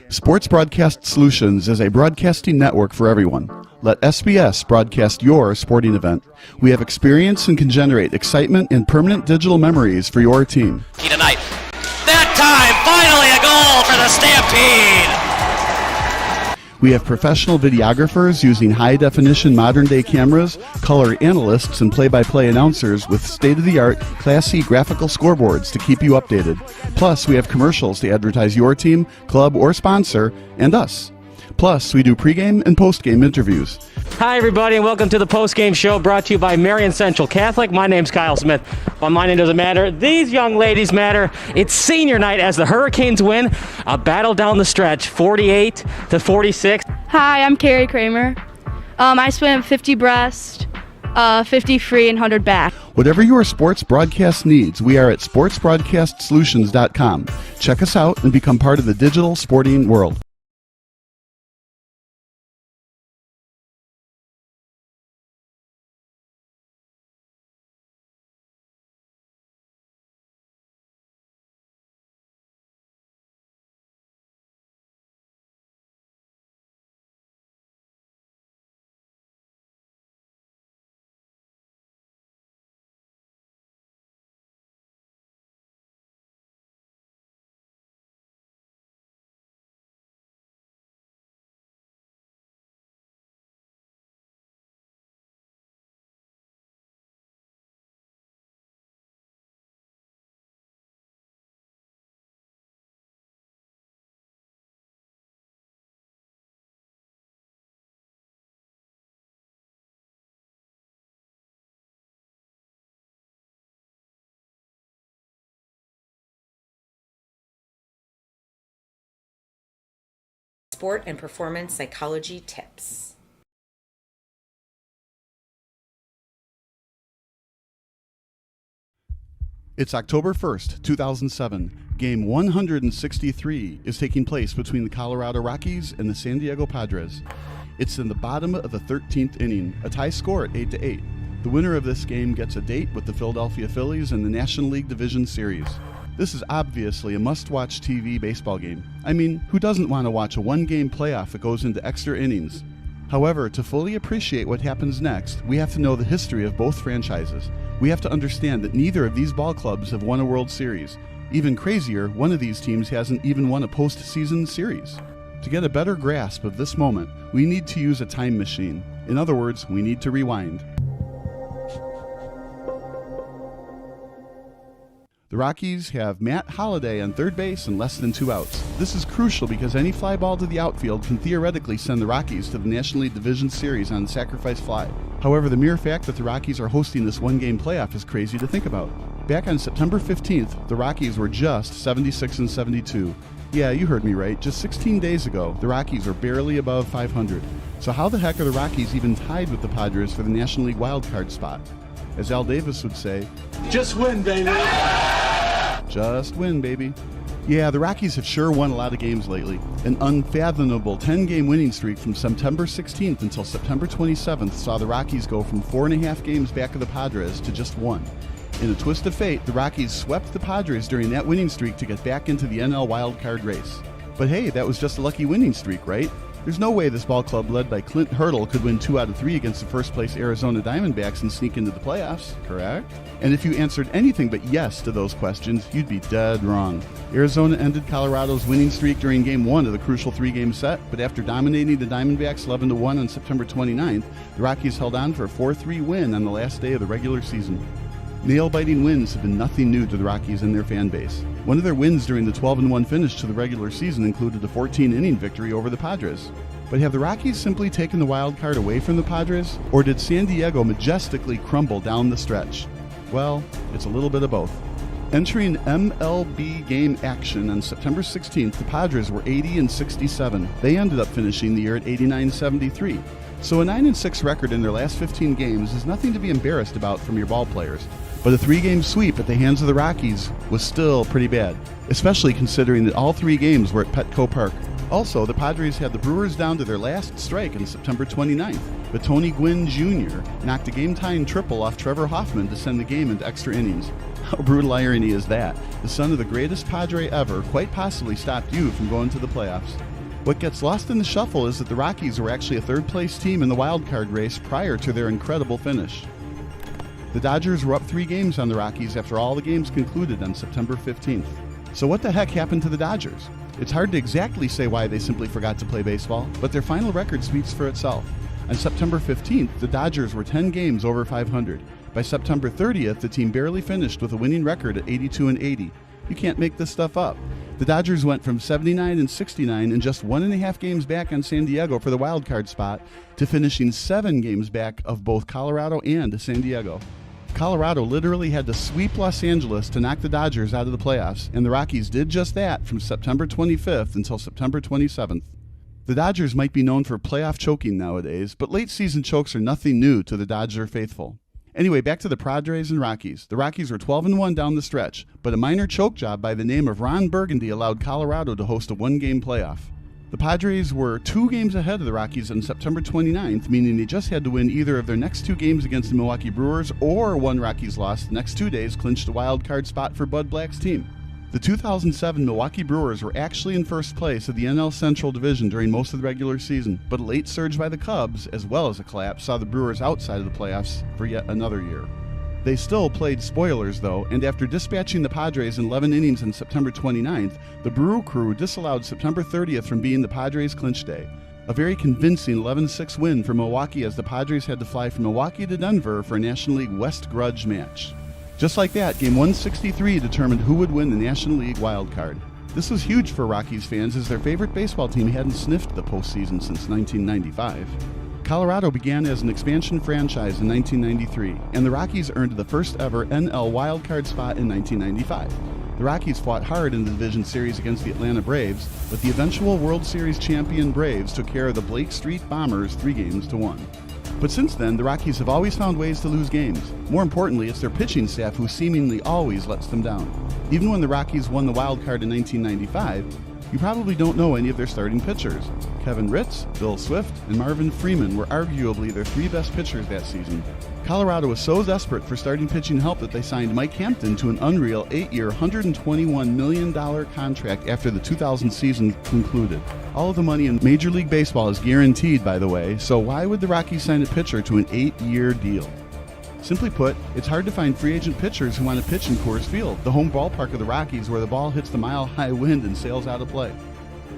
Sports Broadcast Solutions is a broadcasting network for everyone. Let SBS broadcast your sporting event. We have experience and can generate excitement and permanent digital memories for your team. Tonight. That time, finally a goal for the Stampede! We have professional videographers using high-definition modern-day cameras, color analysts, and play-by-play announcers with state-of-the-art, classy graphical scoreboards to keep you updated. Plus, we have commercials to advertise your team, club, or sponsor, and us. Plus, we do pregame and postgame interviews. Hi, everybody, and welcome to the postgame show brought to you by Marion Central Catholic. My name's Kyle Smith. Well, my name doesn't matter. These young ladies matter. It's senior night as the Hurricanes win a battle down the stretch, 48-46. Hi, I'm Carrie Kramer. I swim 50 breast, 50 free, and 100 back. Whatever your sports broadcast needs, we are at sportsbroadcastsolutions.com. Check us out and become part of the digital sporting world. Sport and performance psychology tips. It's October 1st, 2007. Game 163 is taking place between the Colorado Rockies and the San Diego Padres. It's in the bottom of the 13th inning, a tie score at 8-8. The winner of this game gets a date with the Philadelphia Phillies in the National League Division Series. This is obviously a must-watch TV baseball game. I mean, who doesn't want to watch a one-game playoff that goes into extra innings? However, to fully appreciate what happens next, we have to know the history of both franchises. We have to understand that neither of these ball clubs have won a World Series. Even crazier, one of these teams hasn't even won a postseason series. To get a better grasp of this moment, we need to use a time machine. In other words, we need to rewind. The Rockies have Matt Holliday on third base and less than 2 outs. This is crucial because any fly ball to the outfield can theoretically send the Rockies to the National League Division Series on sacrifice fly. However, the mere fact that the Rockies are hosting this one-game playoff is crazy to think about. Back on September 15th, the Rockies were just 76-72. Yeah, you heard me right. Just 16 days ago, the Rockies were barely above 500. So how the heck are the Rockies even tied with the Padres for the National League wildcard spot? As Al Davis would say, just win, baby. Just win, baby. Yeah, the Rockies have sure won a lot of games lately. An unfathomable 10-game winning streak from September 16th until September 27th saw the Rockies go from 4.5 games back of the Padres to just 1. In a twist of fate, the Rockies swept the Padres during that winning streak to get back into the NL wildcard race. But hey, that was just a lucky winning streak, right? There's no way this ball club led by Clint Hurdle could win 2 out of 3 against the first-place Arizona Diamondbacks and sneak into the playoffs, correct? And if you answered anything but yes to those questions, you'd be dead wrong. Arizona ended Colorado's winning streak during Game 1 of the crucial 3-game set, but after dominating the Diamondbacks 11-1 on September 29th, the Rockies held on for a 4-3 win on the last day of the regular season. Nail-biting wins have been nothing new to the Rockies and their fan base. One of their wins during the 12-1 finish to the regular season included a 14-inning victory over the Padres. But have the Rockies simply taken the wild card away from the Padres, or did San Diego majestically crumble down the stretch? Well, it's a little bit of both. Entering MLB game action on September 16th, the Padres were 80-67. They ended up finishing the year at 89-73. So a 9-6 record in their last 15 games is nothing to be embarrassed about from your ball players. But a 3-game sweep at the hands of the Rockies was still pretty bad, especially considering that all 3 games were at Petco Park. Also, the Padres had the Brewers down to their last strike on September 29th, but Tony Gwynn Jr. knocked a game-tying triple off Trevor Hoffman to send the game into extra innings. How brutal irony is that? The son of the greatest Padre ever quite possibly stopped you from going to the playoffs. What gets lost in the shuffle is that the Rockies were actually a third-place team in the wild card race prior to their incredible finish. The Dodgers were up 3 games on the Rockies after all the games concluded on September 15th. So what the heck happened to the Dodgers? It's hard to exactly say why they simply forgot to play baseball, but their final record speaks for itself. On September 15th, the Dodgers were 10 games over 500. By September 30th, the team barely finished with a winning record at 82-80. You can't make this stuff up. The Dodgers went from 79-69 and just 1.5 games back on San Diego for the wild card spot to finishing 7 games back of both Colorado and San Diego. Colorado literally had to sweep Los Angeles to knock the Dodgers out of the playoffs, and the Rockies did just that from September 25th until September 27th. The Dodgers might be known for playoff choking nowadays, but late season chokes are nothing new to the Dodger faithful. Anyway, back to the Padres and Rockies. The Rockies were 12-1 down the stretch, but a minor choke job by the name of Ron Burgundy allowed Colorado to host a 1-game playoff. The Padres were 2 games ahead of the Rockies on September 29th, meaning they just had to win either of their next 2 games against the Milwaukee Brewers or one Rockies loss the next 2 days clinched a wild card spot for Bud Black's team. The 2007 Milwaukee Brewers were actually in first place of the NL Central Division during most of the regular season, but a late surge by the Cubs, as well as a collapse, saw the Brewers outside of the playoffs for yet another year. They still played spoilers, though, and after dispatching the Padres in 11 innings on September 29th, the Brew Crew disallowed September 30th from being the Padres' clinch day. A very convincing 11-6 win for Milwaukee as the Padres had to fly from Milwaukee to Denver for a National League West grudge match. Just like that, Game 163 determined who would win the National League wild card. This was huge for Rockies fans as their favorite baseball team hadn't sniffed the postseason since 1995. Colorado began as an expansion franchise in 1993, and the Rockies earned the first ever NL wildcard spot in 1995. The Rockies fought hard in the division series against the Atlanta Braves, but the eventual World Series champion Braves took care of the Blake Street Bombers 3-1. But since then, the Rockies have always found ways to lose games. More importantly, it's their pitching staff who seemingly always lets them down. Even when the Rockies won the wild card in 1995, you probably don't know any of their starting pitchers. Kevin Ritz, Bill Swift, and Marvin Freeman were arguably their 3 best pitchers that season. Colorado was so desperate for starting pitching help that they signed Mike Hampton to an unreal 8-year, $121 million contract after the 2000 season concluded. All of the money in Major League Baseball is guaranteed, by the way, so why would the Rockies sign a pitcher to an 8-year deal? Simply put, it's hard to find free agent pitchers who want to pitch in Coors Field, the home ballpark of the Rockies where the ball hits the mile-high wind and sails out of play.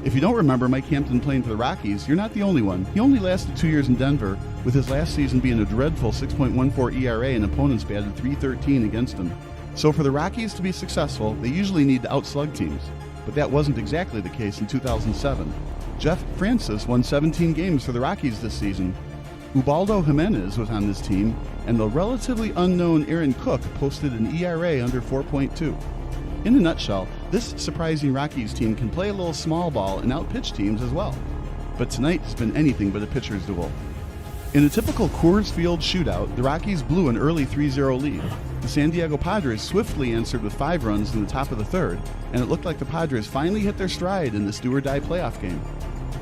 If you don't remember Mike Hampton playing for the Rockies, you're not the only one. He only lasted 2 years in Denver, with his last season being a dreadful 6.14 ERA and opponents batted .313 against him. So for the Rockies to be successful, they usually need to outslug teams. But that wasn't exactly the case in 2007. Jeff Francis won 17 games for the Rockies this season. Ubaldo Jimenez was on this team, and the relatively unknown Aaron Cook posted an ERA under 4.2. In a nutshell, this surprising Rockies team can play a little small ball and outpitch teams as well. But tonight has been anything but a pitcher's duel. In a typical Coors Field shootout, the Rockies blew an early 3-0 lead. The San Diego Padres swiftly answered with 5 runs in the top of the third, and it looked like the Padres finally hit their stride in this do-or-die playoff game.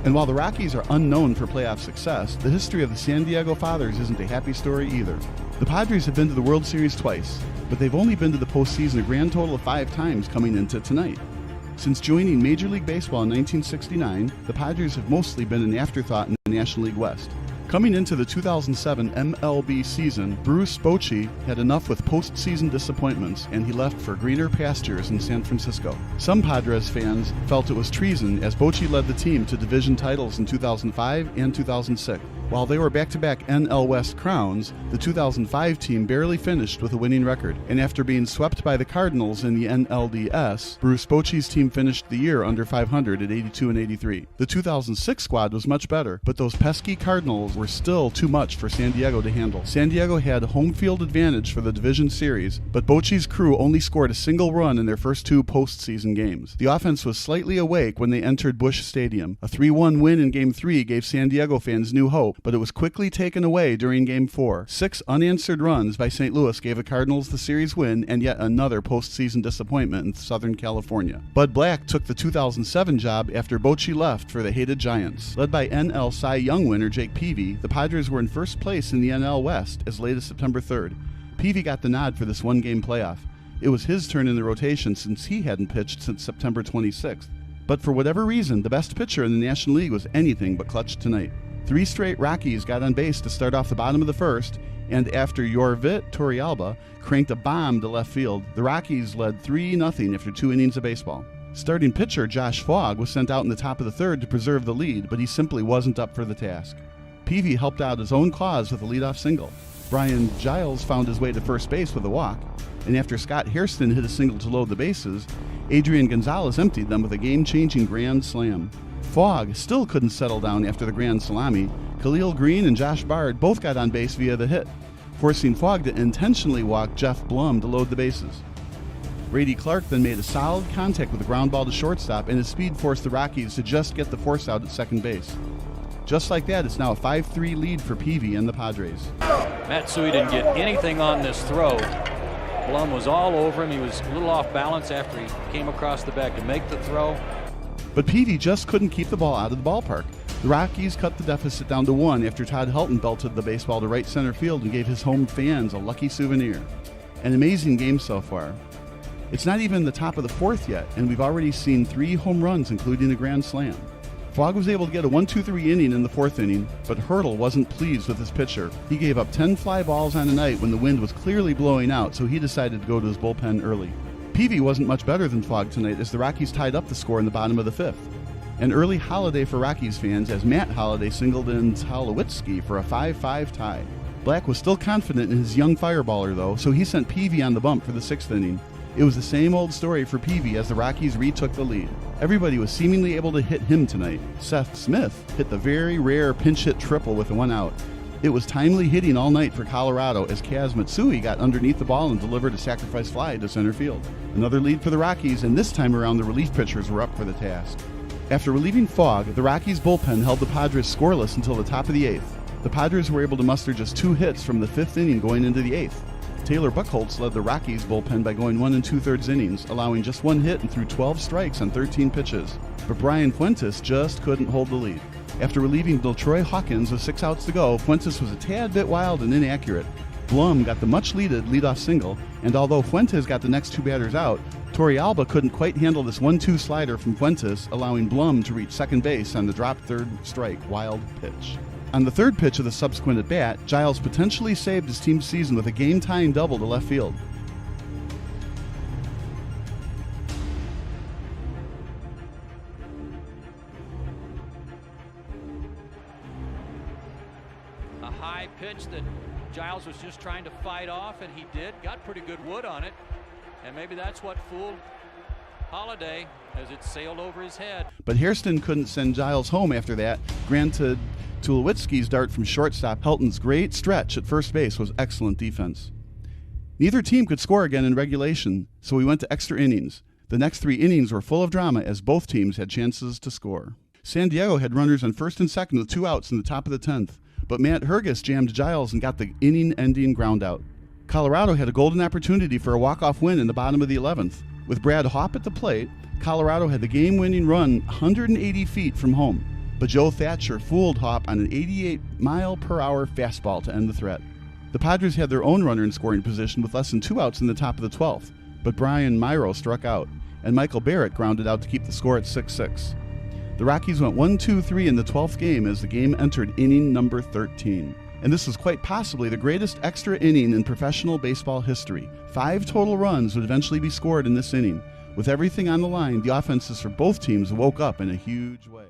And while the Rockies are unknown for playoff success, the history of the San Diego Fathers isn't a happy story either. The Padres have been to the World Series twice, but they've only been to the postseason a grand total of 5 times coming into tonight. Since joining Major League Baseball in 1969, the Padres have mostly been an afterthought in the National League West. Coming into the 2007 MLB season, Bruce Bochy had enough with postseason disappointments, and he left for greener pastures in San Francisco. Some Padres fans felt it was treason as Bochy led the team to division titles in 2005 and 2006. While they were back-to-back NL West crowns, the 2005 team barely finished with a winning record, and after being swept by the Cardinals in the NLDS, Bruce Bochy's team finished the year under 500 at 82-83. The 2006 squad was much better, but those pesky Cardinals were still too much for San Diego to handle. San Diego had home field advantage for the division series, but Bochy's crew only scored a single run in their first 2 postseason games. The offense was slightly awake when they entered Busch Stadium. A 3-1 win in Game 3 gave San Diego fans new hope, but it was quickly taken away during Game 4. 6 unanswered runs by St. Louis gave the Cardinals the series win and yet another postseason disappointment in Southern California. Bud Black took the 2007 job after Bochy left for the hated Giants. Led by NL Cy Young winner Jake Peavy, the Padres were in first place in the NL West as late as September 3rd. Peavy got the nod for this one-game playoff. It was his turn in the rotation since he hadn't pitched since September 26th. But for whatever reason, the best pitcher in the National League was anything but clutch tonight. 3 straight Rockies got on base to start off the bottom of the first, and after Yorvit Torrealba cranked a bomb to left field, the Rockies led 3-0 after 2 innings of baseball. Starting pitcher Josh Fogg was sent out in the top of the third to preserve the lead, but he simply wasn't up for the task. Peavy helped out his own cause with a leadoff single. Brian Giles found his way to first base with a walk, and after Scott Hairston hit a single to load the bases, Adrian Gonzalez emptied them with a game-changing grand slam. Fogg still couldn't settle down after the grand salami. Khalil Green and Josh Bard both got on base via the hit, forcing Fogg to intentionally walk Jeff Blum to load the bases. Brady Clark then made a solid contact with a ground ball to shortstop, and his speed forced the Rockies to just get the force out at second base. Just like that, it's now a 5-3 lead for Peavy and the Padres. Matsui didn't get anything on this throw. Blum was all over him. He was a little off balance after he came across the bag to make the throw. But Peavy just couldn't keep the ball out of the ballpark. The Rockies cut the deficit down to 1 after Todd Helton belted the baseball to right center field and gave his home fans a lucky souvenir. An amazing game so far. It's not even the top of the 4th yet, and we've already seen 3 home runs, including a grand slam. Fogg was able to get a 1-2-3 inning in the 4th inning, but Hurdle wasn't pleased with his pitcher. He gave up 10 fly balls on a night when the wind was clearly blowing out, so he decided to go to his bullpen early. Peavy wasn't much better than Fogg tonight as the Rockies tied up the score in the bottom of the 5th. An early holiday for Rockies fans as Matt Holliday singled in Tulowitzki for a 5-5 tie. Black was still confident in his young fireballer though, so he sent Peavy on the bump for the 6th inning. It was the same old story for Peavy as the Rockies retook the lead. Everybody was seemingly able to hit him tonight. Seth Smith hit the very rare pinch hit triple with 1 out. It was timely hitting all night for Colorado as Kaz Matsui got underneath the ball and delivered a sacrifice fly to center field. Another lead for the Rockies, and this time around the relief pitchers were up for the task. After relieving Fogg, the Rockies bullpen held the Padres scoreless until the top of the 8th. The Padres were able to muster just 2 hits from the 5th inning going into the 8th. Taylor Buchholz led the Rockies bullpen by going 1 2/3 innings, allowing just 1 hit and threw 12 strikes on 13 pitches. But Brian Fuentes just couldn't hold the lead. After relieving Deltroy Hawkins with 6 outs to go, Fuentes was a tad bit wild and inaccurate. Blum got the much-needed leadoff single, and although Fuentes got the next 2 batters out, Torrealba couldn't quite handle this 1-2 slider from Fuentes, allowing Blum to reach second base on the drop third strike wild pitch. On the 3rd pitch of the subsequent at-bat, Giles potentially saved his team's season with a game-tying double to left field. A high pitch that Giles was just trying to fight off, and he did. Got pretty good wood on it, and maybe that's what fooled Holliday as it sailed over his head. But Hairston couldn't send Giles home after that. Granted, Tulowitzki's dart from shortstop, Helton's great stretch at first base was excellent defense. Neither team could score again in regulation, so we went to extra innings. The next 3 innings were full of drama as both teams had chances to score. San Diego had runners on 1st and 2nd with 2 outs in the top of the 10th, but Matt Hergus jammed Giles and got the inning-ending ground out. Colorado had a golden opportunity for a walk-off win in the bottom of the 11th. With Brad Hopp at the plate, Colorado had the game-winning run 180 feet from home, but Joe Thatcher fooled Hopp on an 88-mile-per-hour fastball to end the threat. The Padres had their own runner in scoring position with less than 2 outs in the top of the 12th, but Brian Myro struck out, and Michael Barrett grounded out to keep the score at 6-6. The Rockies went 1-2-3 in the 12th game as the game entered inning number 13. And this was quite possibly the greatest extra inning in professional baseball history. 5 total runs would eventually be scored in this inning. With everything on the line, the offenses for both teams woke up in a huge way.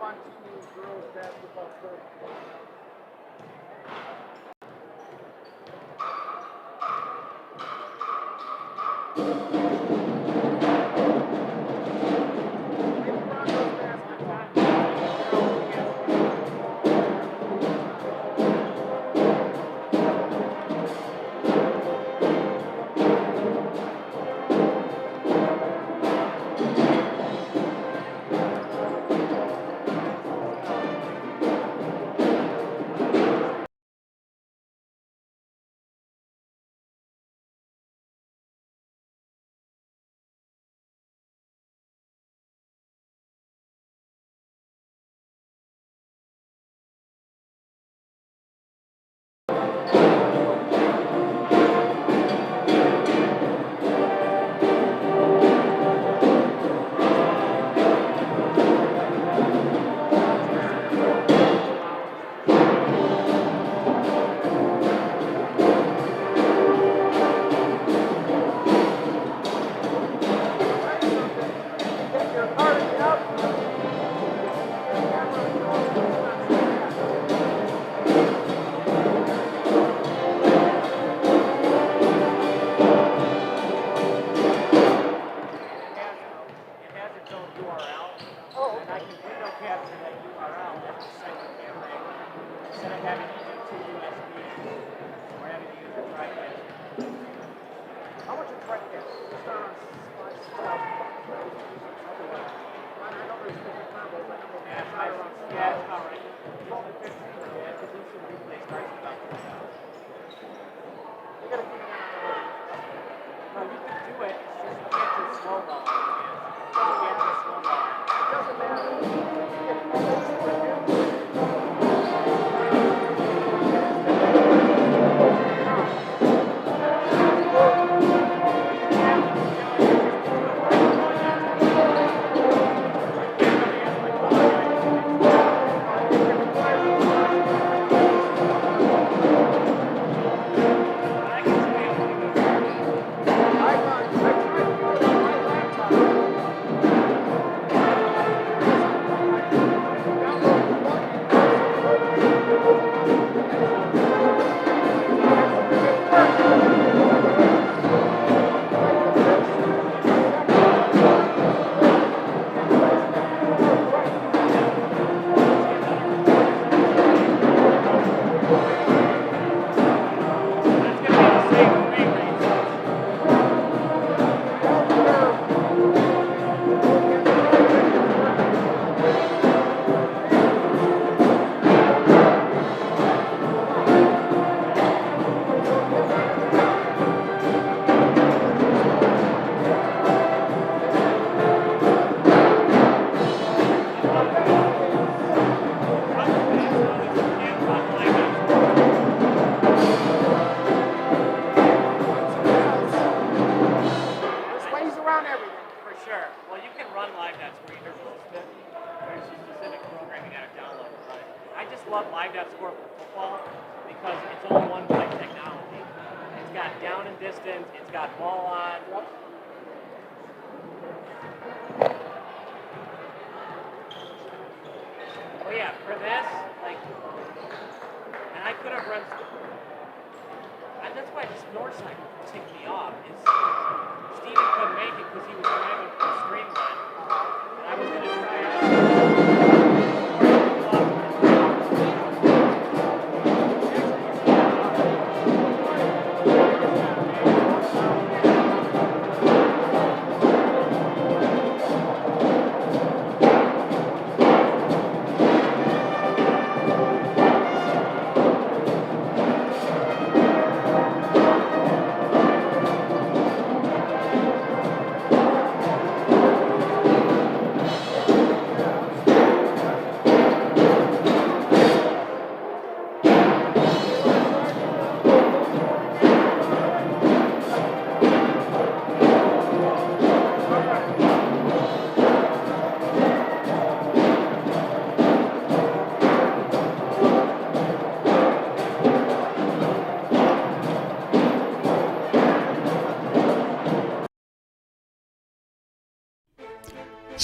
Montini girls basketball coach.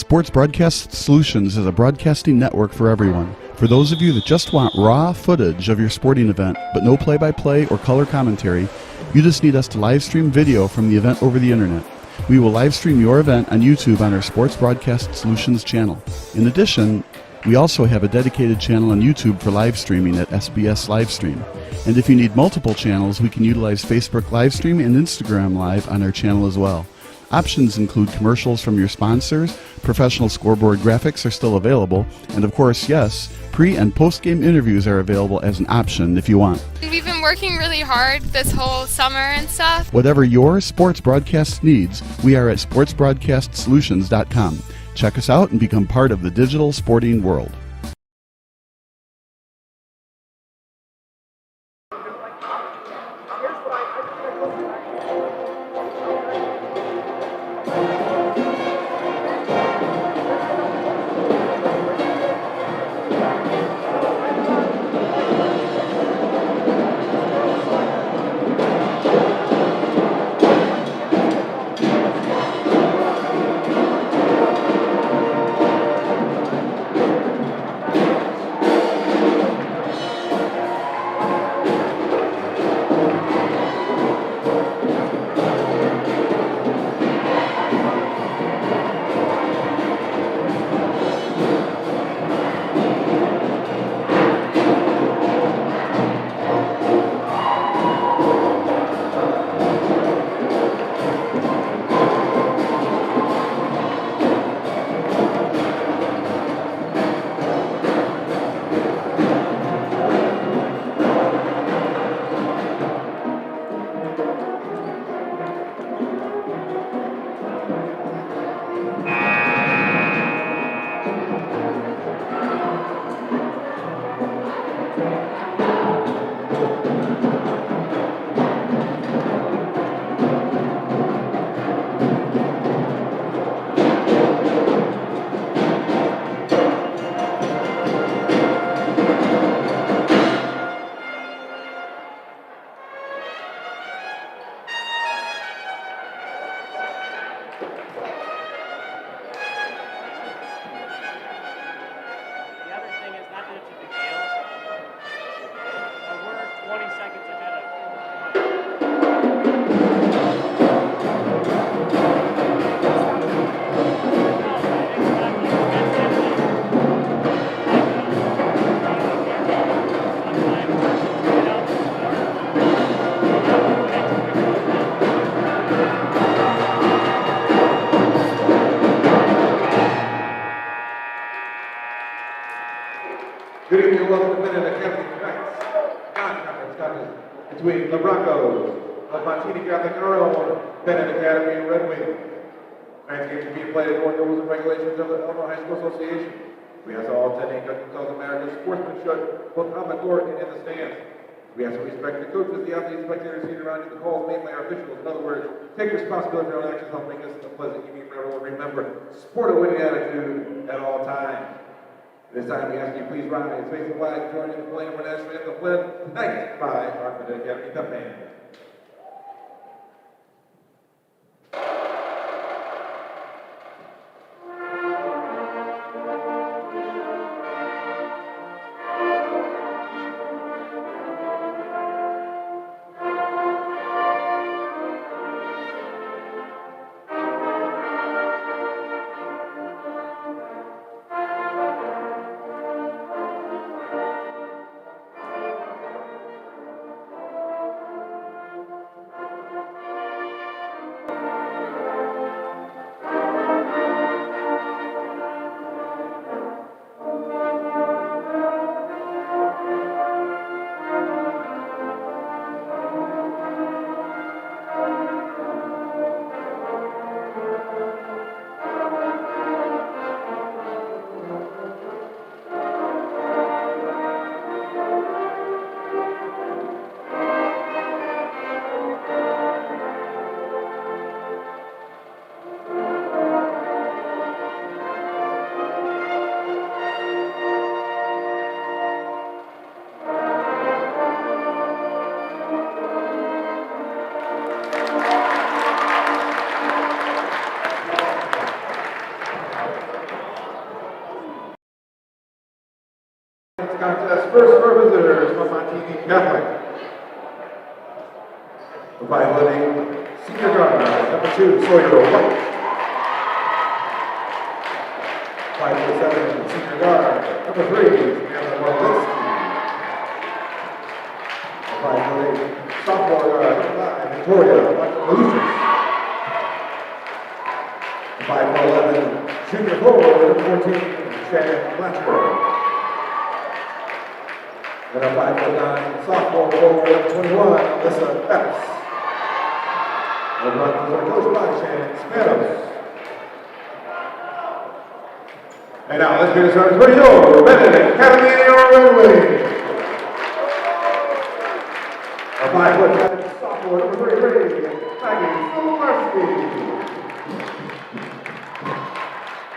Sports Broadcast Solutions is a broadcasting network for everyone. For those of you that just want raw footage of your sporting event, but no play-by-play or color commentary, you just need us to live stream video from the event over the internet. We will live stream your event on YouTube on our Sports Broadcast Solutions channel. In addition, we also have a dedicated channel on YouTube for live streaming at SBS Livestream. And if you need multiple channels, we can utilize Facebook Livestream and Instagram Live on our channel as well. Options include commercials from your sponsors, professional scoreboard graphics are still available, and of course, yes, pre- and post-game interviews are available as an option if you want. We've been working really hard this whole summer and stuff. Whatever your sports broadcast needs, we are at sportsbroadcastsolutions.com. Check us out and become part of the digital sporting world. Good evening and welcome to Benet non-conference contest between the Broncos of Montini Catholic and our own Benet Academy Red Wing. Tonight's games are being played according to rules and regulations of the Illinois High School Association. We ask all attending judging themselves a matter of sportsmanship, both on the court and in the stands. We ask to respect the coaches, the athletes, spectators seated around you, the calls made by our officials. In other words, take responsibility for your own actions, help make this a pleasant evening for everyone. Remember, sport a winning attitude at all times. This time we ask you please rise, face the flag, join in the playing of our national anthem, played tonight by our Benet Academy Cup band. Men's contest, first for visitors from Montini Catholic. The 5'11" senior guard, number 2, Sawyer White. 5'7" senior guard, number 3, Samantha Marlinsky. 5'8" sophomore guard, number 5, Victoria Malusis. 5'11" junior forward, number 14, Shannon Blanchard. And a 5'9" sophomore forward, number 21, Alyssa Epps. And runs are coached by Shannon Spanos. And now let's get started for your Benet Academy Red Wing. A 5'10" sophomore, number 33, IHSA Varsity.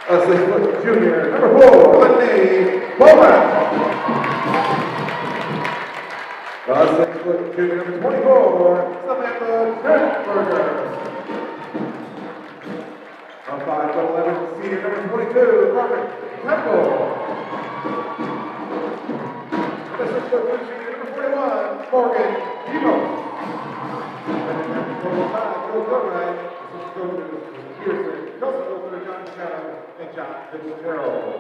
A 6' junior, number 4, Whitney Bowman. A 6' junior, number 24, Samantha Trentberger. A 5'11" senior, number 22, Robert Temple. And a 6' senior, number 41, Morgan Demos. And at number 5, Joe Goodright, assistant coaches, Pearson, Kelsey Filter, John McCallum, and John Fitzgerald.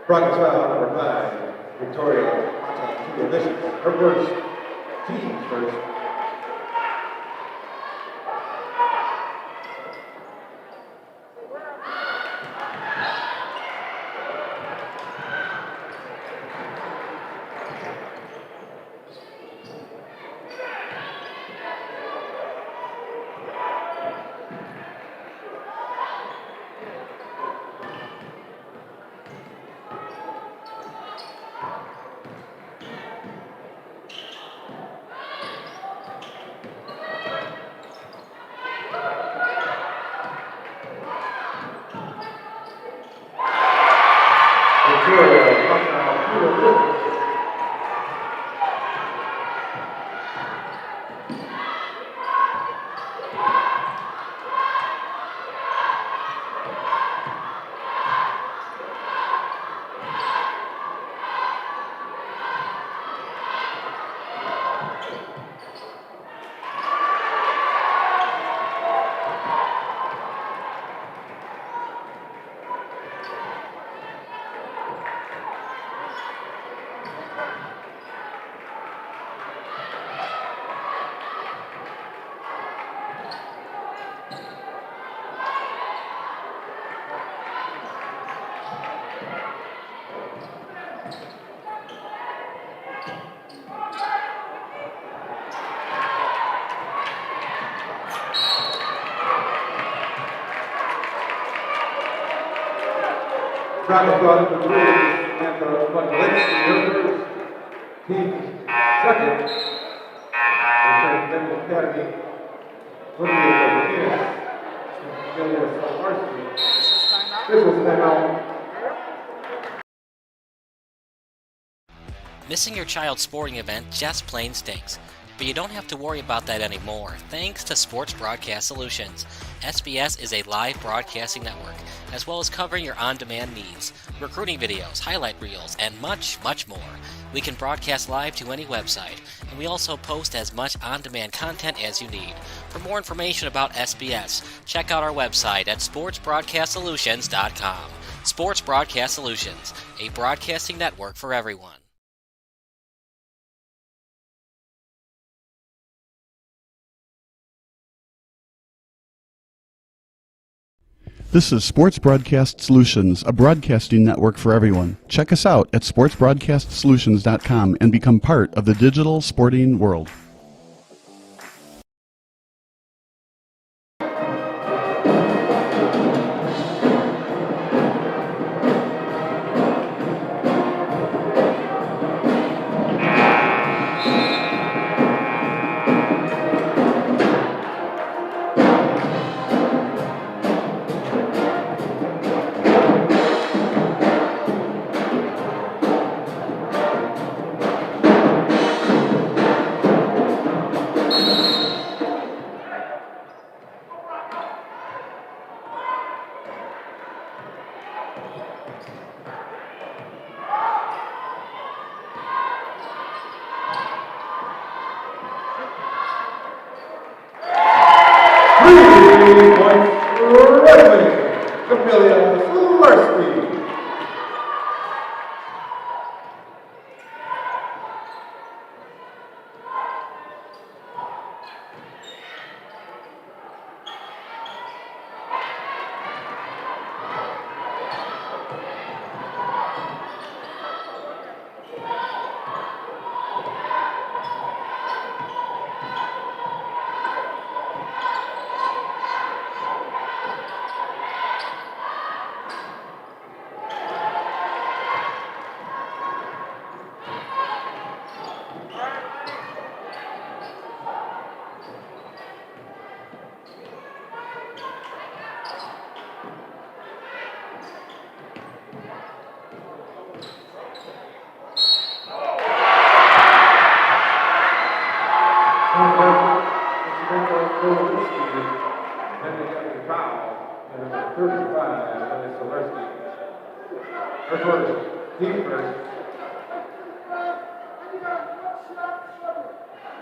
Broncos foul number 5, Victoria Montini. Her first, team first. Broncos brought in the 3, and the Montini, team second. Benet Academy, Benet, IHSA Varsity. This was timeout. Missing your child's sporting event just plain stinks. But you don't have to worry about that anymore, thanks to Sports Broadcast Solutions. SBS is a live broadcasting network, as well as covering your on-demand needs, recruiting videos, highlight reels, and much, much more. We can broadcast live to any website, and we also post as much on-demand content as you need. For more information about SBS, check out our website at sportsbroadcastsolutions.com. Sports Broadcast Solutions, a broadcasting network for everyone. This is Sports Broadcast Solutions, a broadcasting network for everyone. Check us out at sportsbroadcastsolutions.com and become part of the digital sporting world.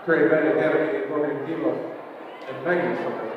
Benet Academy, and Megan Summers.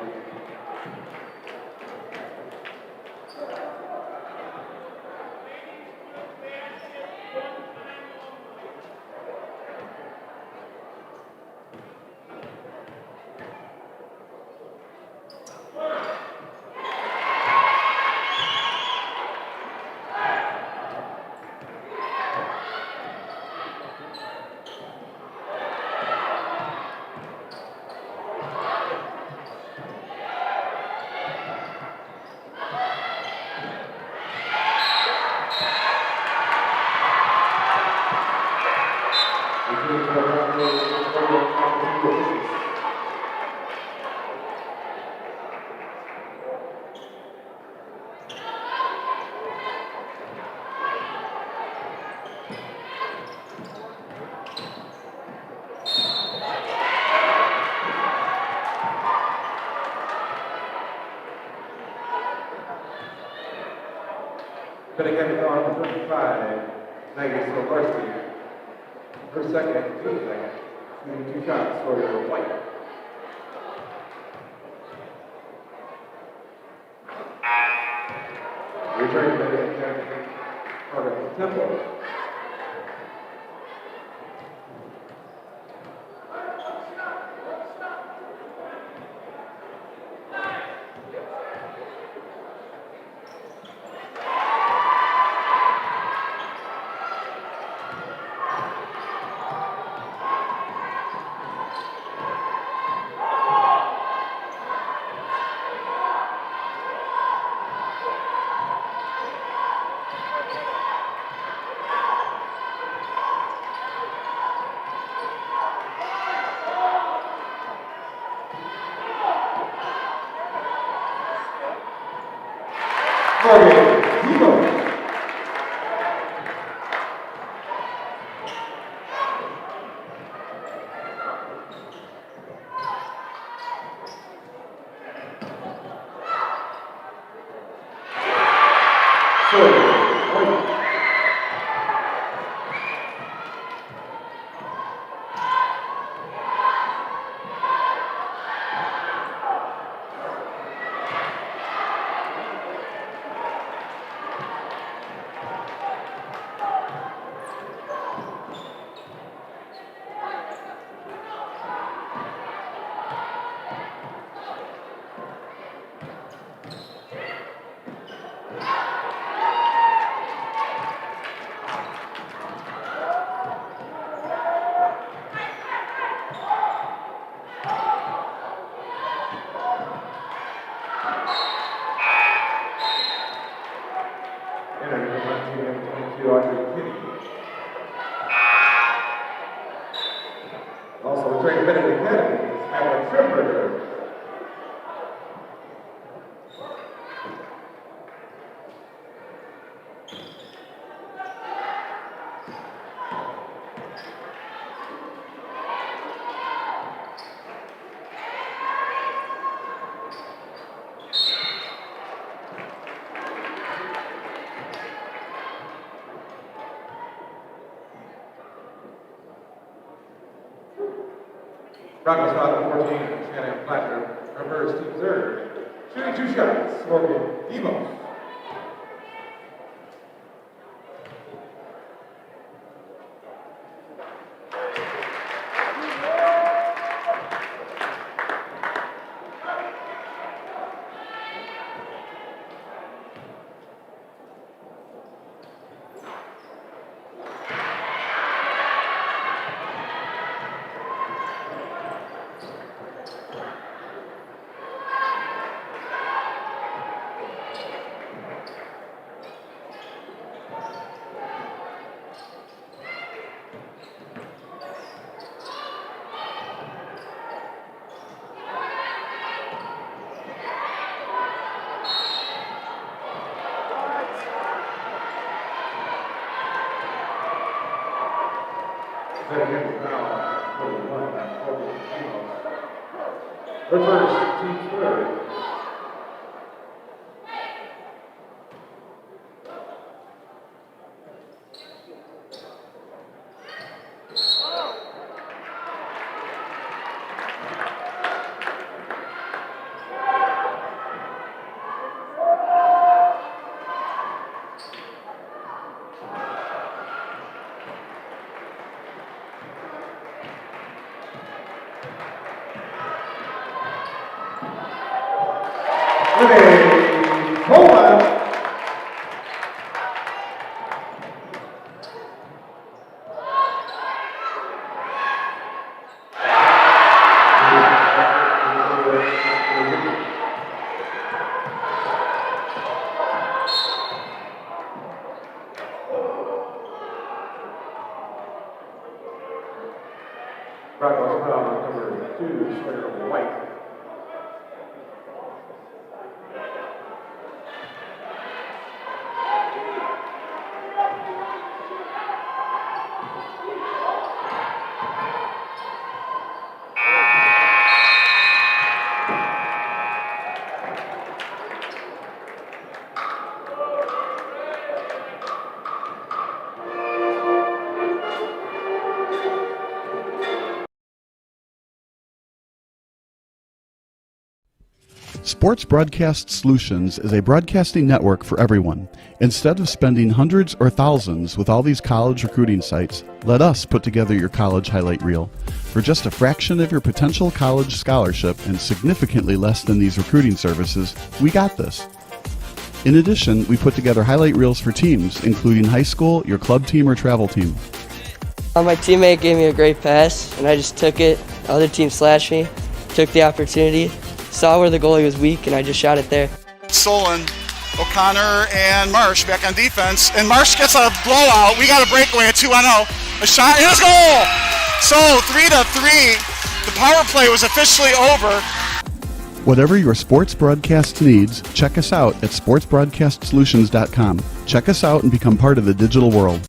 Benet on 25, IHSA Varsity. Her second and team second, shooting 2 shots for your white. Return to Benet Carter Temple. Also returning to Benet Academy is Madeline Trimberger. Rockets out 14, Shannon Platter, her first team third. Shooting 2 shots, Morgan Demos. Her first team third. Sports Broadcast Solutions is a broadcasting network for everyone. Instead of spending hundreds or thousands with all these college recruiting sites, let us put together your college highlight reel. For just a fraction of your potential college scholarship and significantly less than these recruiting services, we got this. In addition, we put together highlight reels for teams, including high school, your club team, or travel team. My teammate gave me a great pass, and I just took it. The other team slashed me, took the opportunity, saw where the goalie was weak, and I just shot it there. Solon, O'Connor, and Marsh back on defense, and Marsh gets a blowout. We got a breakaway at 2-0. A shot, and a goal! So 3-3. The power play was officially over. Whatever your sports broadcast needs, check us out at sportsbroadcastsolutions.com. Check us out and become part of the digital world.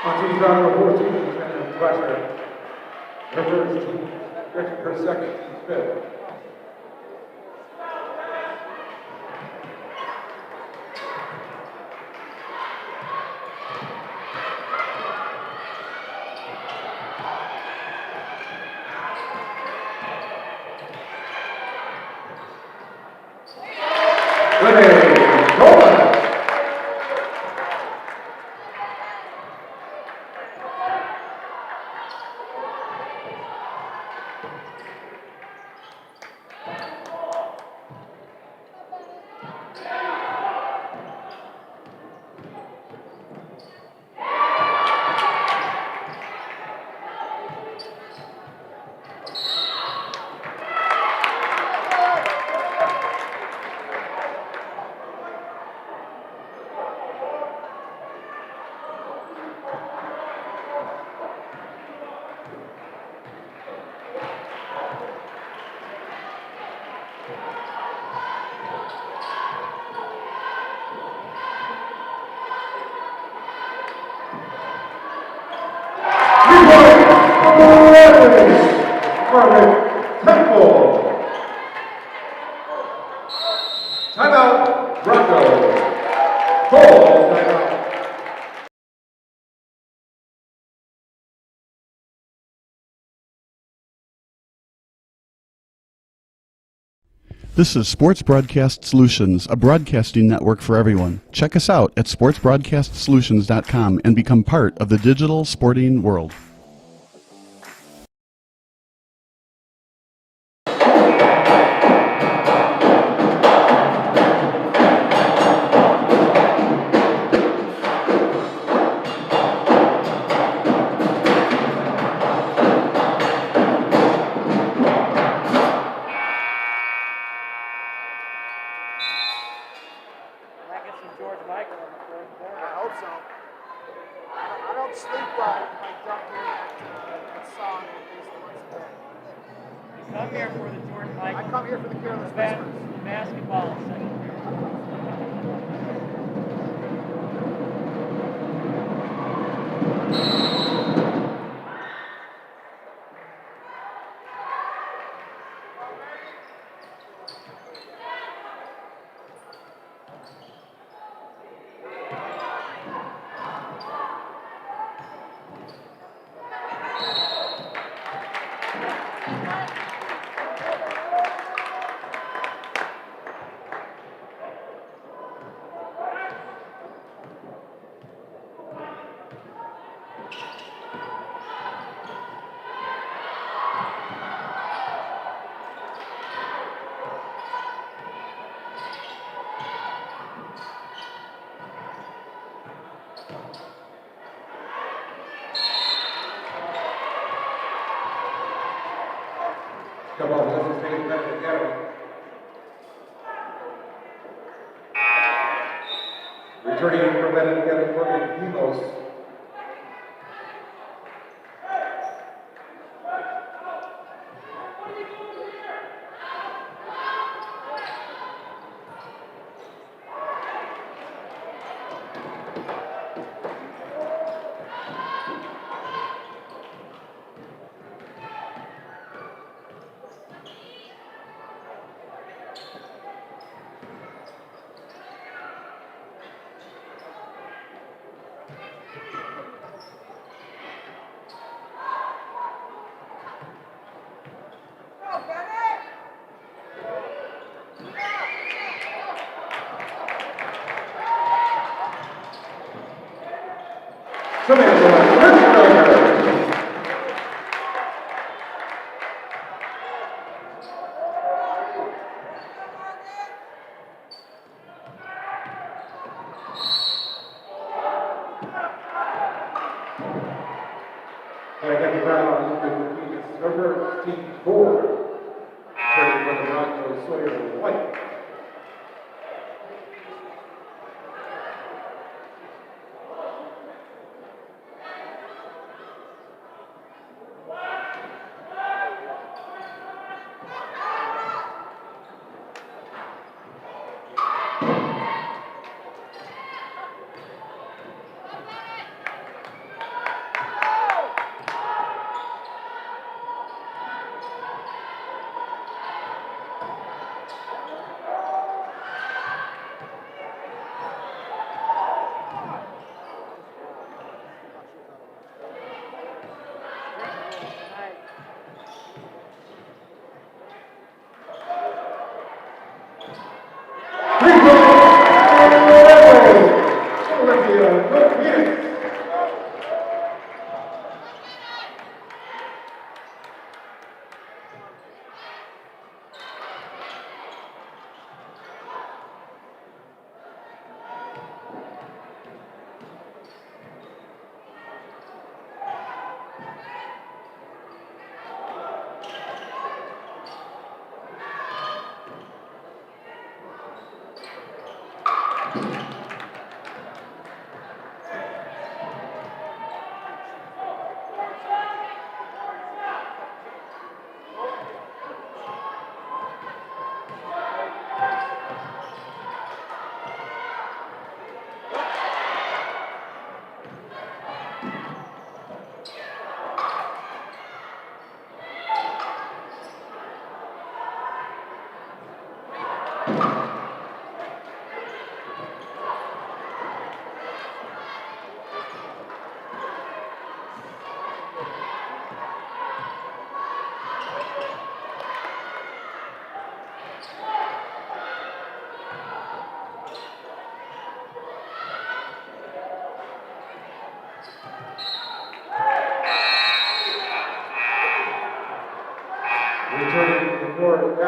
Montini foul number 14 is defended Western. Her first team, her second, team fifth. Benet, Roland. Timeout, Broncos. Goal, timeout. This is Sports Broadcast Solutions, a broadcasting network for everyone. Check us out at sportsbroadcastsolutions.com and become part of the digital sporting world. Come on, let's take it back together. Returning from Benet together for the Hemos. Number 64, turning for the Broncos, Sawyer White.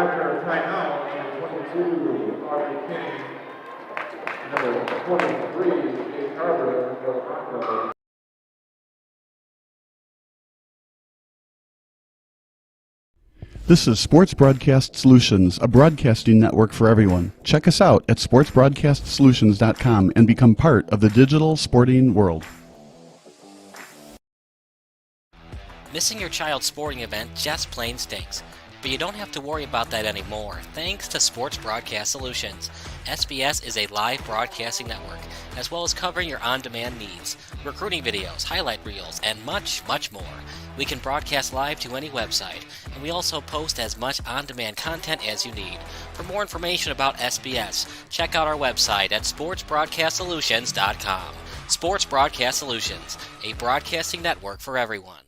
after a timeout, number 22, Audrey Kinney, number 23, Jake Carver for the Broncos. This is Sports Broadcast Solutions, a broadcasting network for everyone. Check us out at sportsbroadcastsolutions.com and become part of the digital sporting world. Missing your child's sporting event just plain stinks. But you don't have to worry about that anymore, thanks to Sports Broadcast Solutions. SBS is a live broadcasting network, as well as covering your on-demand needs, recruiting videos, highlight reels, and much, much more. We can broadcast live to any website, and we also post as much on-demand content as you need. For more information about SBS, check out our website at sportsbroadcastsolutions.com. Sports Broadcast Solutions, a broadcasting network for everyone.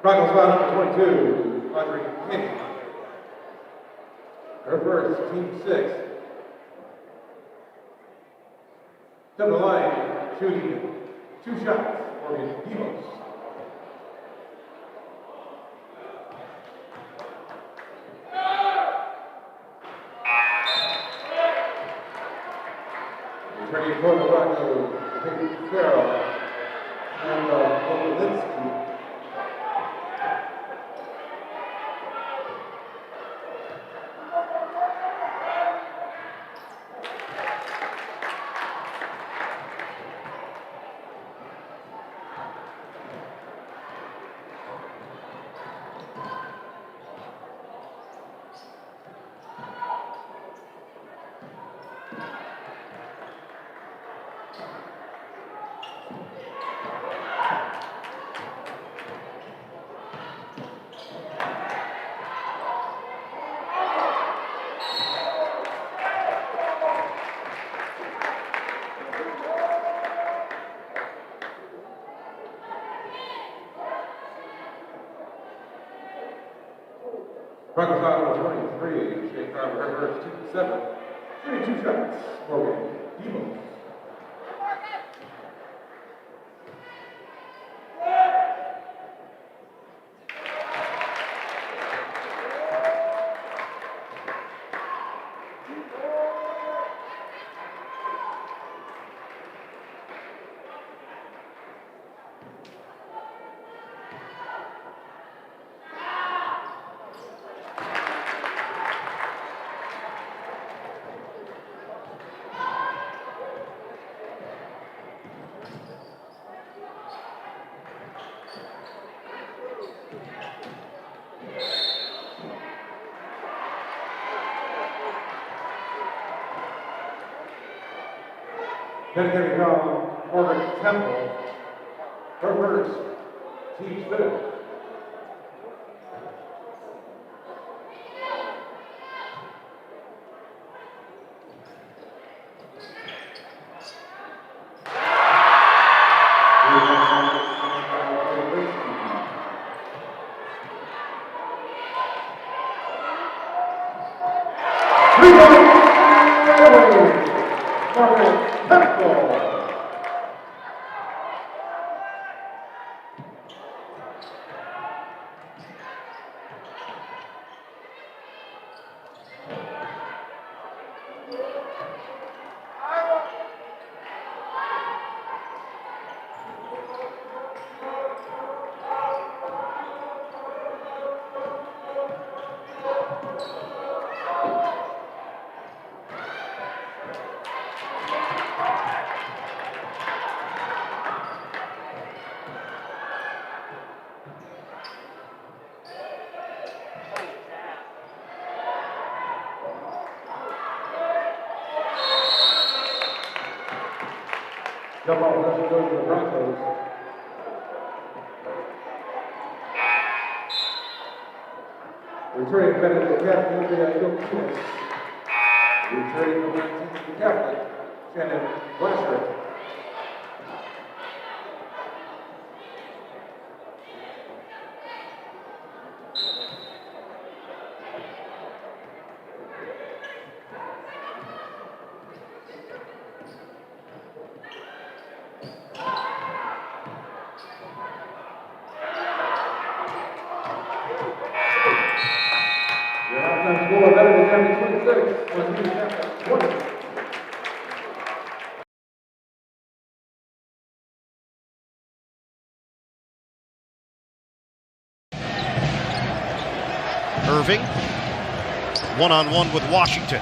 Broncos foul number 22, Audrey Kinney. Her first, team 6. To the line, shooting 2 shots for the Demos. Returning for the Broncos, Peyton Farrell and Kolinsky. Broncos foul number 23, Jake Carver, her first, team 7. Shooting 2 shots for the Demos. Dedicated call, Orbit Temple, her first, team 5. Jump ball possession goes to the Broncos. Returning Benet to the captain, returning the Montini to the captain, Shannon Blaster. Irving, one-on-one with Washington.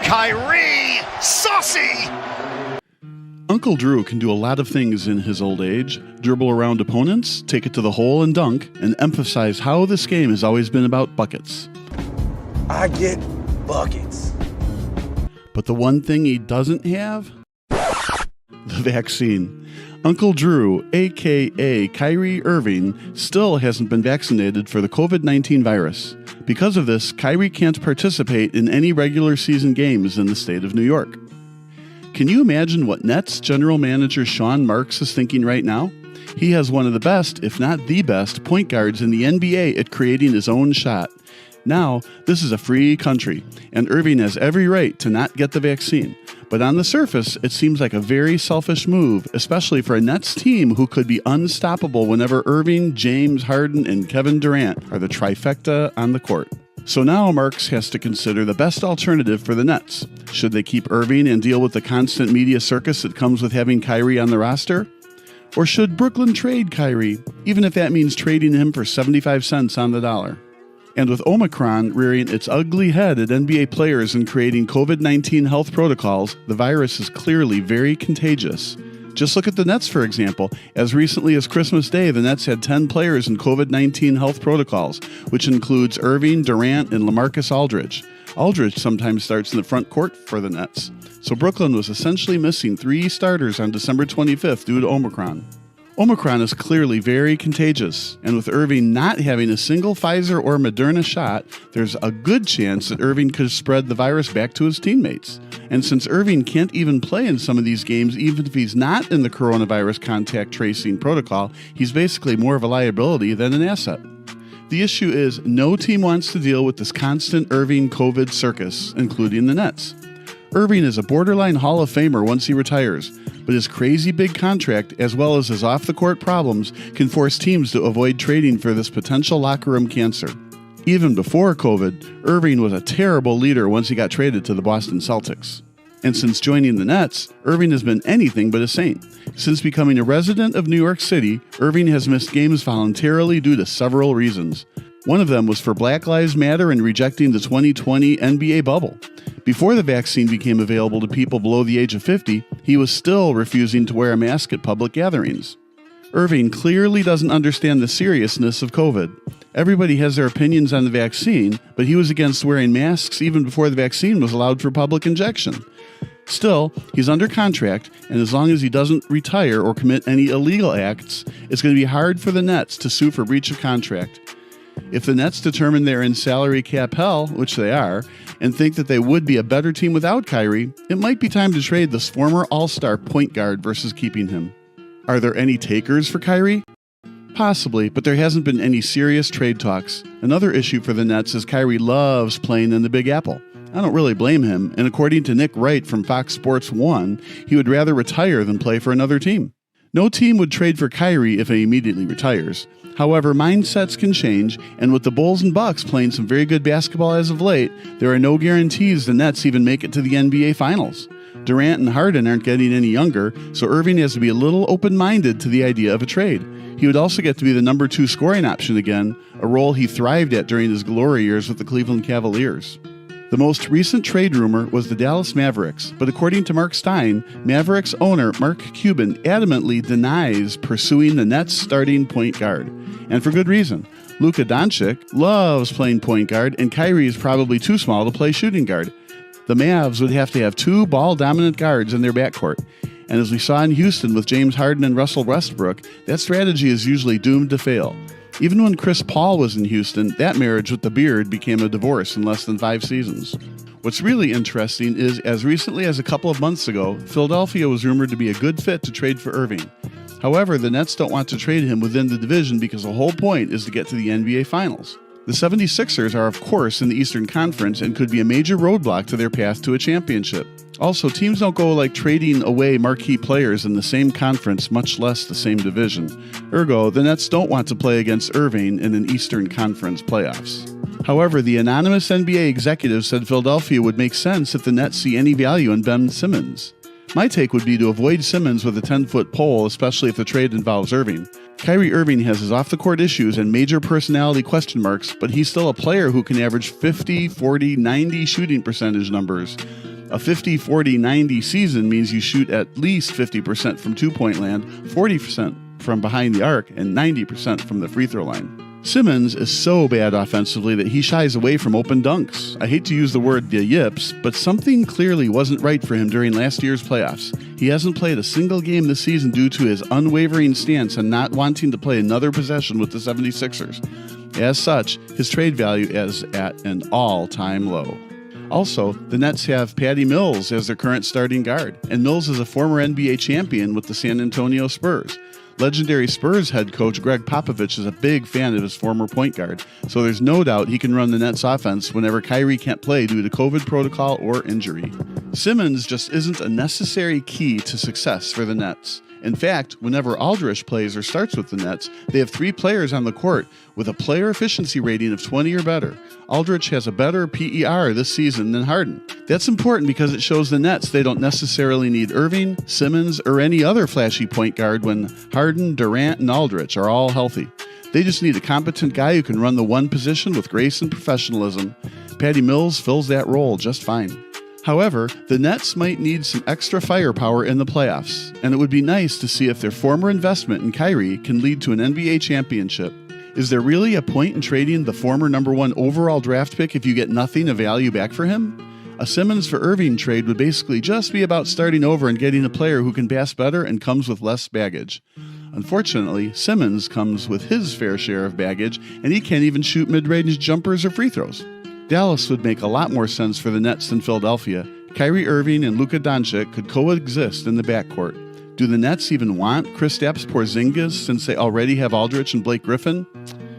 Kyrie, saucy! Uncle Drew can do a lot of things in his old age: dribble around opponents, take it to the hole and dunk, and emphasize how this game has always been about buckets. I get buckets. But the one thing he doesn't have? The vaccine. Uncle Drew, a.k.a. Kyrie Irving, still hasn't been vaccinated for the COVID-19 virus. Because of this, Kyrie can't participate in any regular season games in the state of New York. Can you imagine what Nets general manager Sean Marks is thinking right now? He has one of the best, if not the best, point guards in the NBA at creating his own shot. Now, this is a free country, and Irving has every right to not get the vaccine. But on the surface, it seems like a very selfish move, especially for a Nets team who could be unstoppable whenever Irving, James Harden, and Kevin Durant are the trifecta on the court. So now Marks has to consider the best alternative for the Nets. Should they keep Irving and deal with the constant media circus that comes with having Kyrie on the roster? Or should Brooklyn trade Kyrie, even if that means trading him for 75 cents on the dollar? And with Omicron rearing its ugly head at NBA players and creating COVID-19 health protocols, the virus is clearly very contagious. Just look at the Nets, for example. As recently as Christmas Day, the Nets had 10 players in COVID-19 health protocols, which includes Irving, Durant, and LaMarcus Aldridge. Aldridge sometimes starts in the front court for the Nets. So Brooklyn was essentially missing 3 starters on December 25th due to Omicron. Omicron is clearly very contagious, and with Irving not having a single Pfizer or Moderna shot, there's a good chance that Irving could spread the virus back to his teammates. And since Irving can't even play in some of these games, even if he's not in the coronavirus contact tracing protocol, he's basically more of a liability than an asset. The issue is no team wants to deal with this constant Irving COVID circus, including the Nets. Irving is a borderline Hall of Famer once he retires, but his crazy big contract, as well as his off-the-court problems, can force teams to avoid trading for this potential locker room cancer. Even before COVID, Irving was a terrible leader once he got traded to the Boston Celtics. And since joining the Nets, Irving has been anything but a saint. Since becoming a resident of New York City, Irving has missed games voluntarily due to several reasons. One of them was for Black Lives Matter and rejecting the 2020 NBA bubble. Before the vaccine became available to people below the age of 50, he was still refusing to wear a mask at public gatherings. Irving clearly doesn't understand the seriousness of COVID. Everybody has their opinions on the vaccine, but he was against wearing masks even before the vaccine was allowed for public injection. Still, he's under contract, and as long as he doesn't retire or commit any illegal acts, it's going to be hard for the Nets to sue for breach of contract. If the Nets determine they're in salary cap hell, which they are, and think that they would be a better team without Kyrie, it might be time to trade this former all-star point guard versus keeping him. Are there any takers for Kyrie? Possibly, but there hasn't been any serious trade talks. Another issue for the Nets is Kyrie loves playing in the Big Apple. I don't really blame him, and according to Nick Wright from Fox Sports 1, he would rather retire than play for another team. No team would trade for Kyrie if he immediately retires. However, mindsets can change, and with the Bulls and Bucks playing some very good basketball as of late, there are no guarantees the Nets even make it to the NBA Finals. Durant and Harden aren't getting any younger, so Irving has to be a little open-minded to the idea of a trade. He would also get to be the number 2 scoring option again, a role he thrived at during his glory years with the Cleveland Cavaliers. The most recent trade rumor was the Dallas Mavericks, but according to Mark Stein, Mavericks owner Mark Cuban adamantly denies pursuing the Nets' starting point guard. And for good reason. Luka Doncic loves playing point guard, and Kyrie is probably too small to play shooting guard. The Mavs would have to have 2 ball-dominant guards in their backcourt. And as we saw in Houston with James Harden and Russell Westbrook, that strategy is usually doomed to fail. Even when Chris Paul was in Houston, that marriage with the beard became a divorce in less than 5 seasons. What's really interesting is, as recently as a couple of months ago, Philadelphia was rumored to be a good fit to trade for Irving. However, the Nets don't want to trade him within the division because the whole point is to get to the NBA Finals. The 76ers are, of course, in the Eastern Conference and could be a major roadblock to their path to a championship. Also, teams don't go like trading away marquee players in the same conference, much less the same division. Ergo, the Nets don't want to play against Irving in an Eastern Conference playoffs. However, the anonymous NBA executive said Philadelphia would make sense if the Nets see any value in Ben Simmons. My take would be to avoid Simmons with a 10-foot pole, especially if the trade involves Irving. Kyrie Irving has his off-the-court issues and major personality question marks, but he's still a player who can average 50, 40, 90 shooting percentage numbers. A 50, 40, 90 season means you shoot at least 50% from two-point land, 40% from behind the arc, and 90% from the free throw line. Simmons is so bad offensively that he shies away from open dunks. I hate to use the word the yips, but something clearly wasn't right for him during last year's playoffs. He hasn't played a single game this season due to his unwavering stance on not wanting to play another possession with the 76ers. As such, his trade value is at an all-time low. Also, the Nets have Patty Mills as their current starting guard, and Mills is a former NBA champion with the San Antonio Spurs. Legendary Spurs head coach Greg Popovich is a big fan of his former point guard, so there's no doubt he can run the Nets offense whenever Kyrie can't play due to COVID protocol or injury. Simmons just isn't a necessary key to success for the Nets. In fact, whenever Aldridge plays or starts with the Nets, they have 3 players on the court with a player efficiency rating of 20 or better. Aldridge has a better PER this season than Harden. That's important because it shows the Nets they don't necessarily need Irving, Simmons, or any other flashy point guard when Harden, Durant, and Aldridge are all healthy. They just need a competent guy who can run the one position with grace and professionalism. Patty Mills fills that role just fine. However, the Nets might need some extra firepower in the playoffs, and it would be nice to see if their former investment in Kyrie can lead to an NBA championship. Is there really a point in trading the former number 1 overall draft pick if you get nothing of value back for him? A Simmons for Irving trade would basically just be about starting over and getting a player who can pass better and comes with less baggage. Unfortunately, Simmons comes with his fair share of baggage, and he can't even shoot mid-range jumpers or free throws. Dallas would make a lot more sense for the Nets than Philadelphia. Kyrie Irving and Luka Doncic could coexist in the backcourt. Do the Nets even want Kristaps Porzingis since they already have Aldridge and Blake Griffin?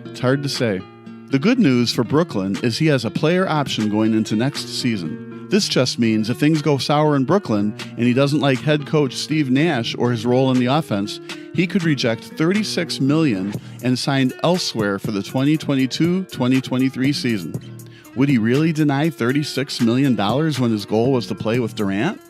It's hard to say. The good news for Brooklyn is he has a player option going into next season. This just means if things go sour in Brooklyn and he doesn't like head coach Steve Nash or his role in the offense, he could reject $36 million and sign elsewhere for the 2022-2023 season. Would he really deny $36 million when his goal was to play with Durant?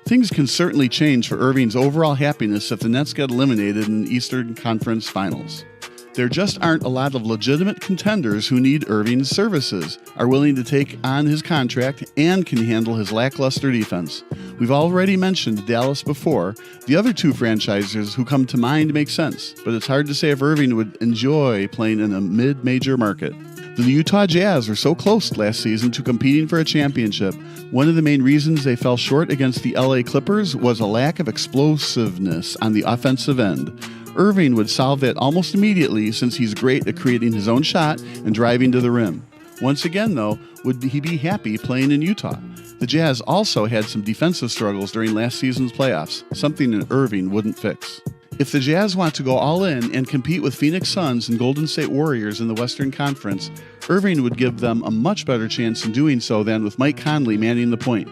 Things can certainly change for Irving's overall happiness if the Nets get eliminated in the Eastern Conference Finals. There just aren't a lot of legitimate contenders who need Irving's services, are willing to take on his contract, and can handle his lackluster defense. We've already mentioned Dallas before. The other 2 franchises who come to mind make sense, but it's hard to say if Irving would enjoy playing in a mid-major market. The Utah Jazz were so close last season to competing for a championship. One of the main reasons they fell short against the LA Clippers was a lack of explosiveness on the offensive end. Irving would solve that almost immediately since he's great at creating his own shot and driving to the rim. Once again, though, would he be happy playing in Utah? The Jazz also had some defensive struggles during last season's playoffs, something that Irving wouldn't fix. If the Jazz want to go all in and compete with Phoenix Suns and Golden State Warriors in the Western Conference, Irving would give them a much better chance in doing so than with Mike Conley manning the point.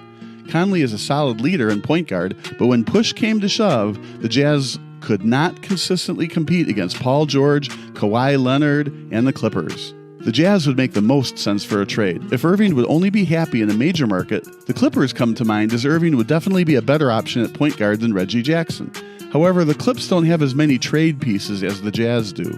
Conley is a solid leader and point guard, but when push came to shove, the Jazz could not consistently compete against Paul George, Kawhi Leonard, and the Clippers. The Jazz would make the most sense for a trade. If Irving would only be happy in a major market, the Clippers come to mind as Irving would definitely be a better option at point guard than Reggie Jackson. However, the Clips don't have as many trade pieces as the Jazz do.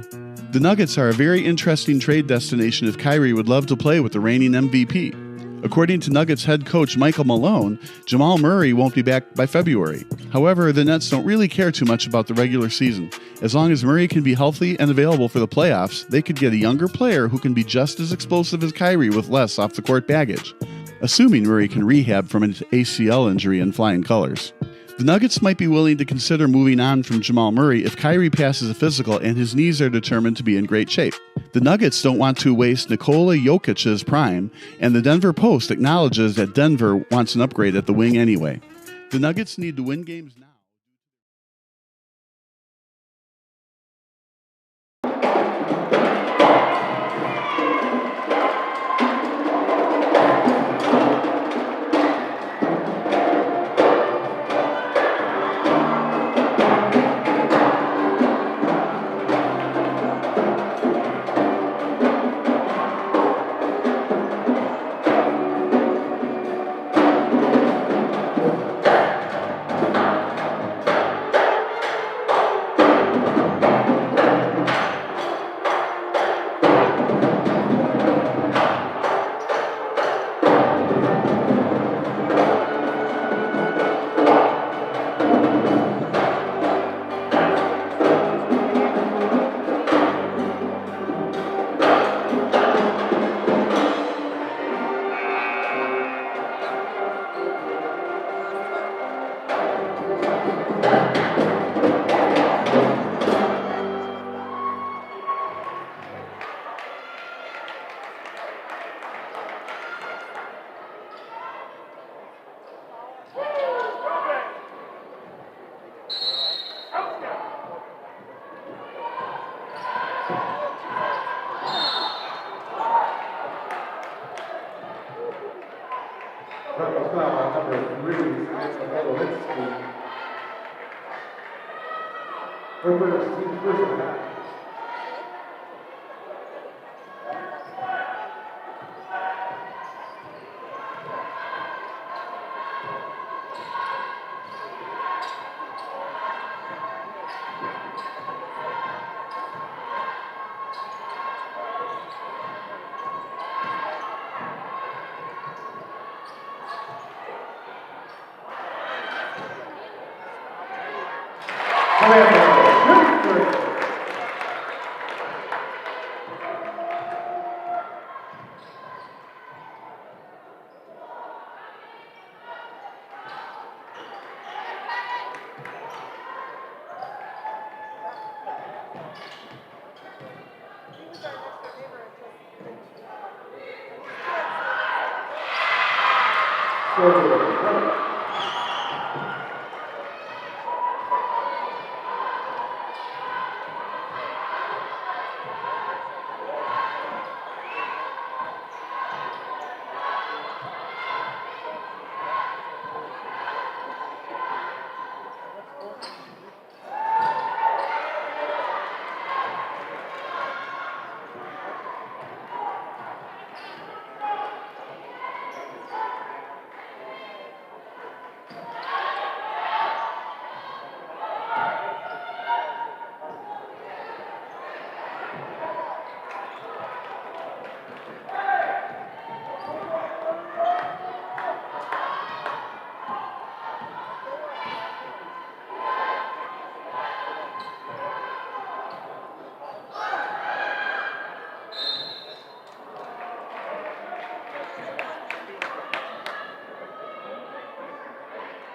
The Nuggets are a very interesting trade destination if Kyrie would love to play with the reigning MVP. According to Nuggets head coach Michael Malone, Jamal Murray won't be back by February. However, the Nets don't really care too much about the regular season. As long as Murray can be healthy and available for the playoffs, they could get a younger player who can be just as explosive as Kyrie with less off-the-court baggage, assuming Murray can rehab from an ACL injury in flying colors. The Nuggets might be willing to consider moving on from Jamal Murray if Kyrie passes a physical and his knees are determined to be in great shape. The Nuggets don't want to waste Nikola Jokic's prime, and the Denver Post acknowledges that Denver wants an upgrade at the wing anyway. The Nuggets need to win games now.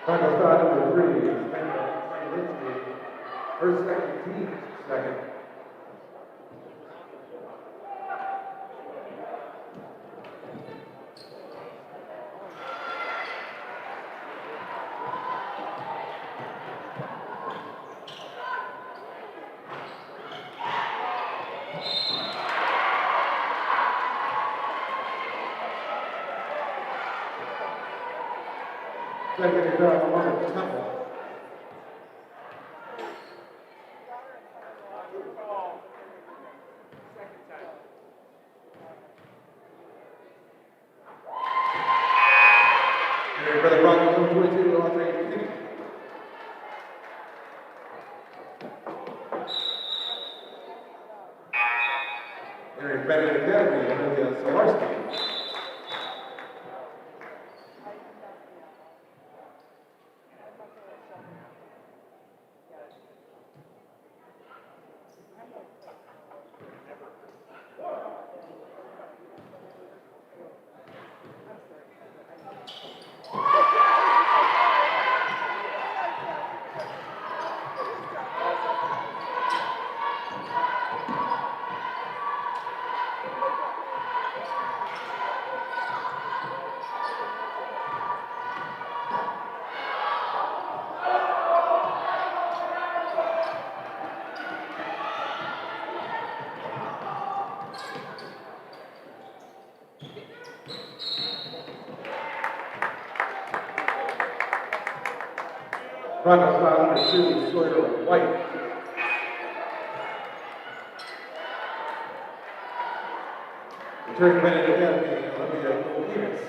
Final shot number 3, her second team, second. Second is on Temple. And for the Broncos, number 22, Andre Montini. And Benet Academy, IHSA Varsity. Broncos foul number 2, Sawyer White. Return Benet Academy, Olivia Colinas.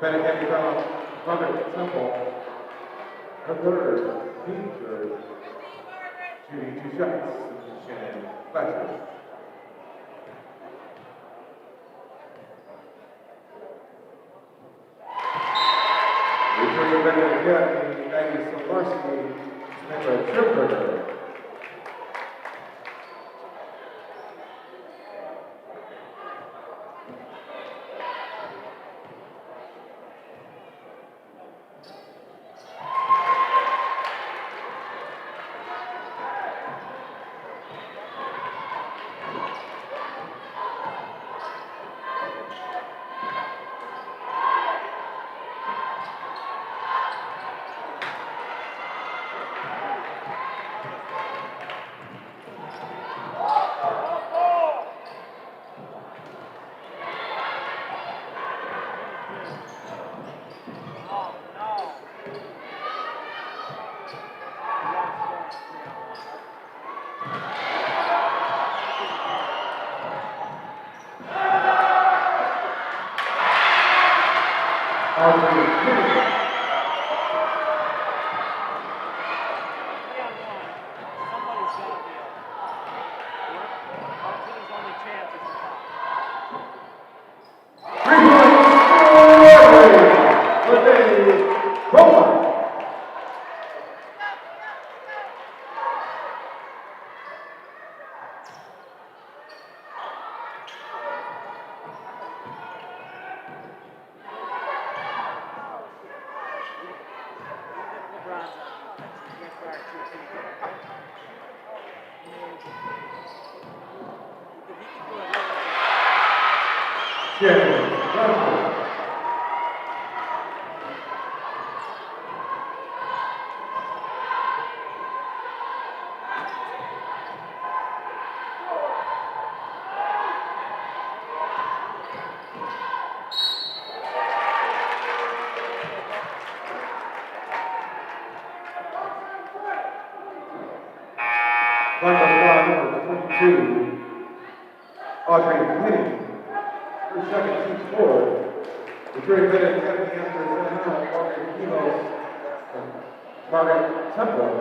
Benet Academy foul, Robert Temple. Her third, team third. Shooting 2 shots, Shannon Fletcher. Returning Benet Academy, IHSA Varsity, Samantha Schimberger. Number 22, Audrey Montini. Her second team score. Returning Benet Academy after Santa Audrey Kimos and Margaret Temple.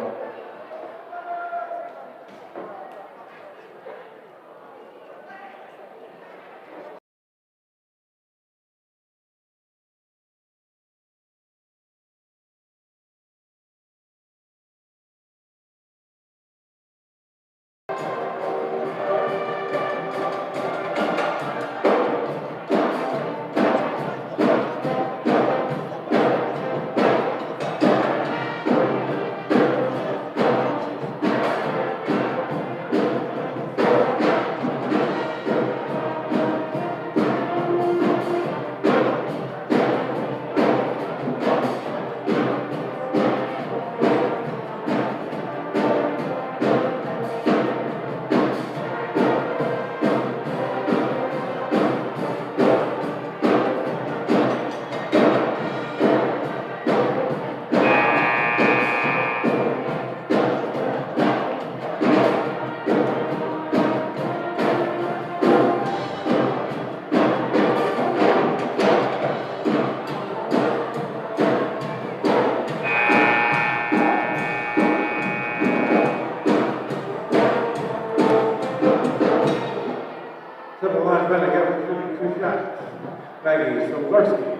IHSA Varsity.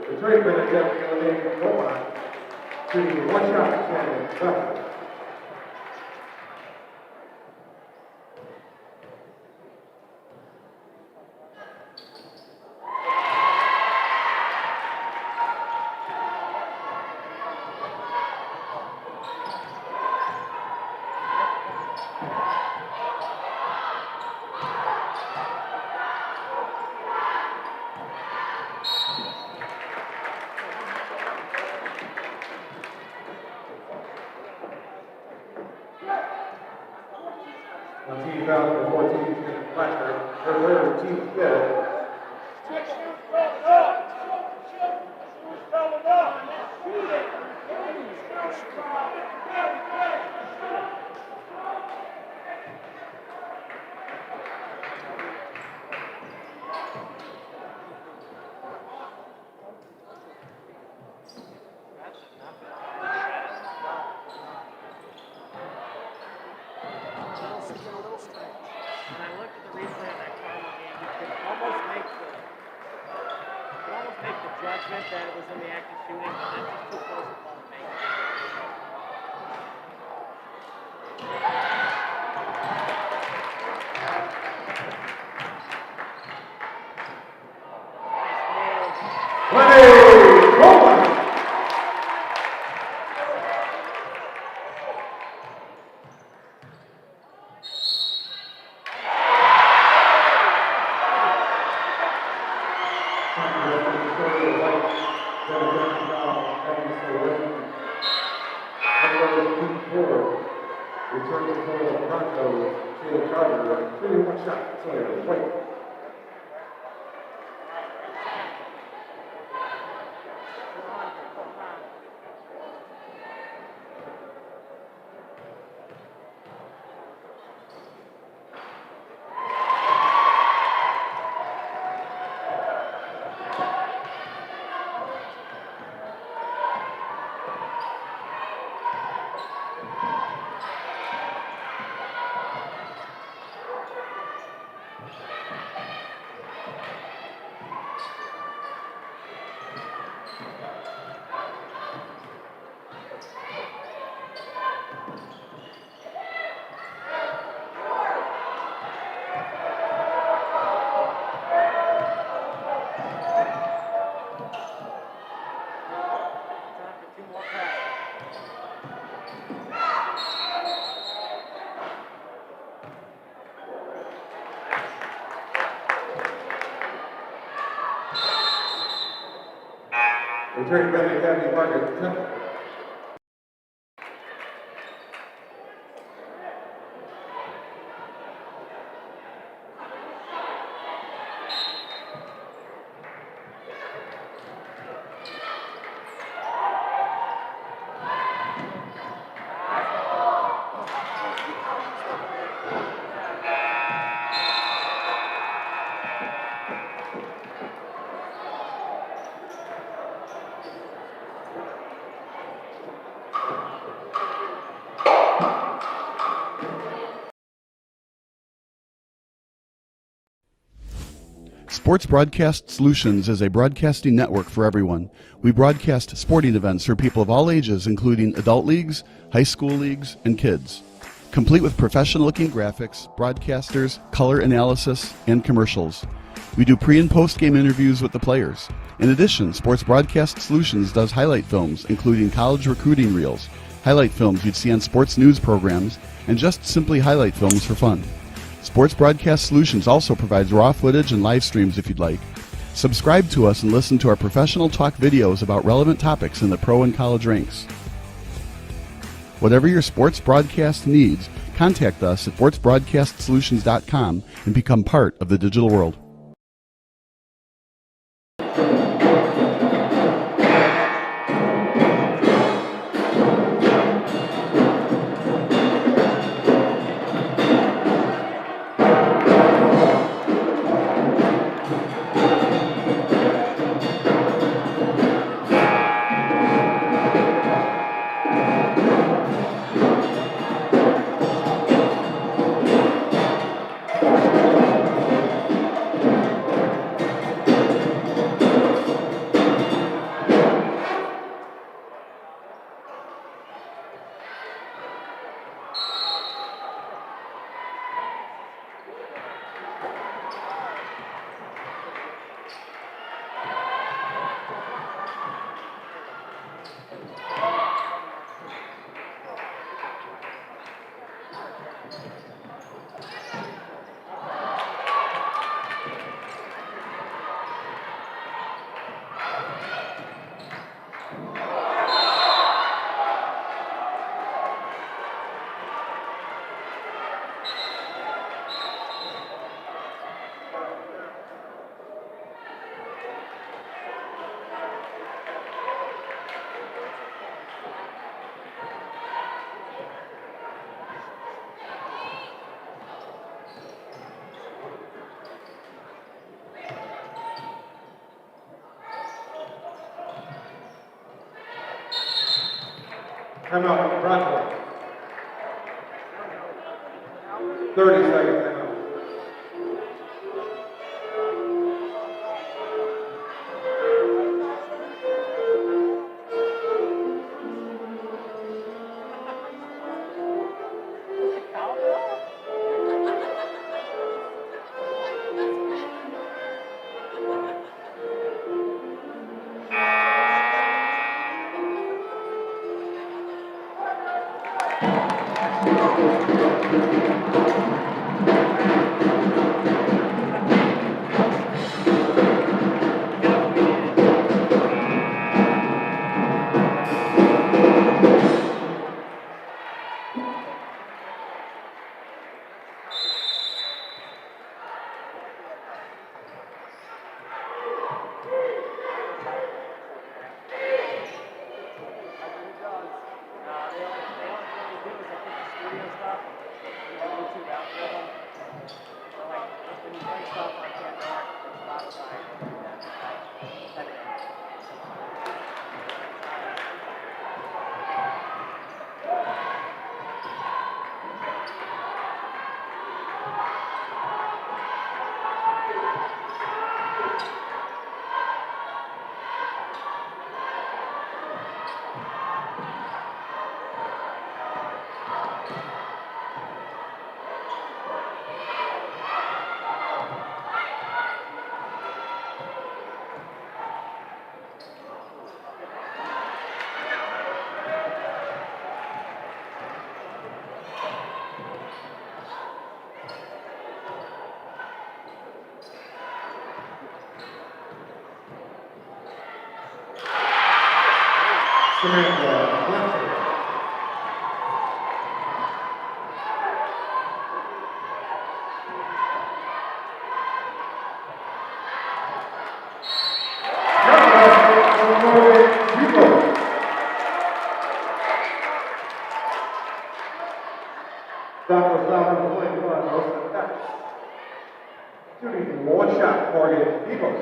Returning Benet shooting 1 shot, 10 left. Montini foul number 14, Blackburn. Her third, team fifth. Judgment that it was in the act of shooting, but that's just too close to call the make. Returning Benet Academy, Margaret Temple. Sports Broadcast Solutions is a broadcasting network for everyone. We broadcast sporting events for people of all ages, including adult leagues, high school leagues, and kids. Complete with professional-looking graphics, broadcasters, color analysis, and commercials. We do pre- and post-game interviews with the players. In addition, Sports Broadcast Solutions does highlight films, including college recruiting reels, highlight films you'd see on sports news programs, and just simply highlight films for fun. Sports Broadcast Solutions also provides raw footage and live streams if you'd like. Subscribe to us and listen to our professional talk videos about relevant topics in the pro and college ranks. Whatever your sports broadcast needs, contact us at sportsbroadcastsolutions.com and become part of the digital world. Time out, Bronco. 30 seconds, time out. Samantha Blackford. Dr. Salvador playing for us. Shooting one shot, Morgan Devos.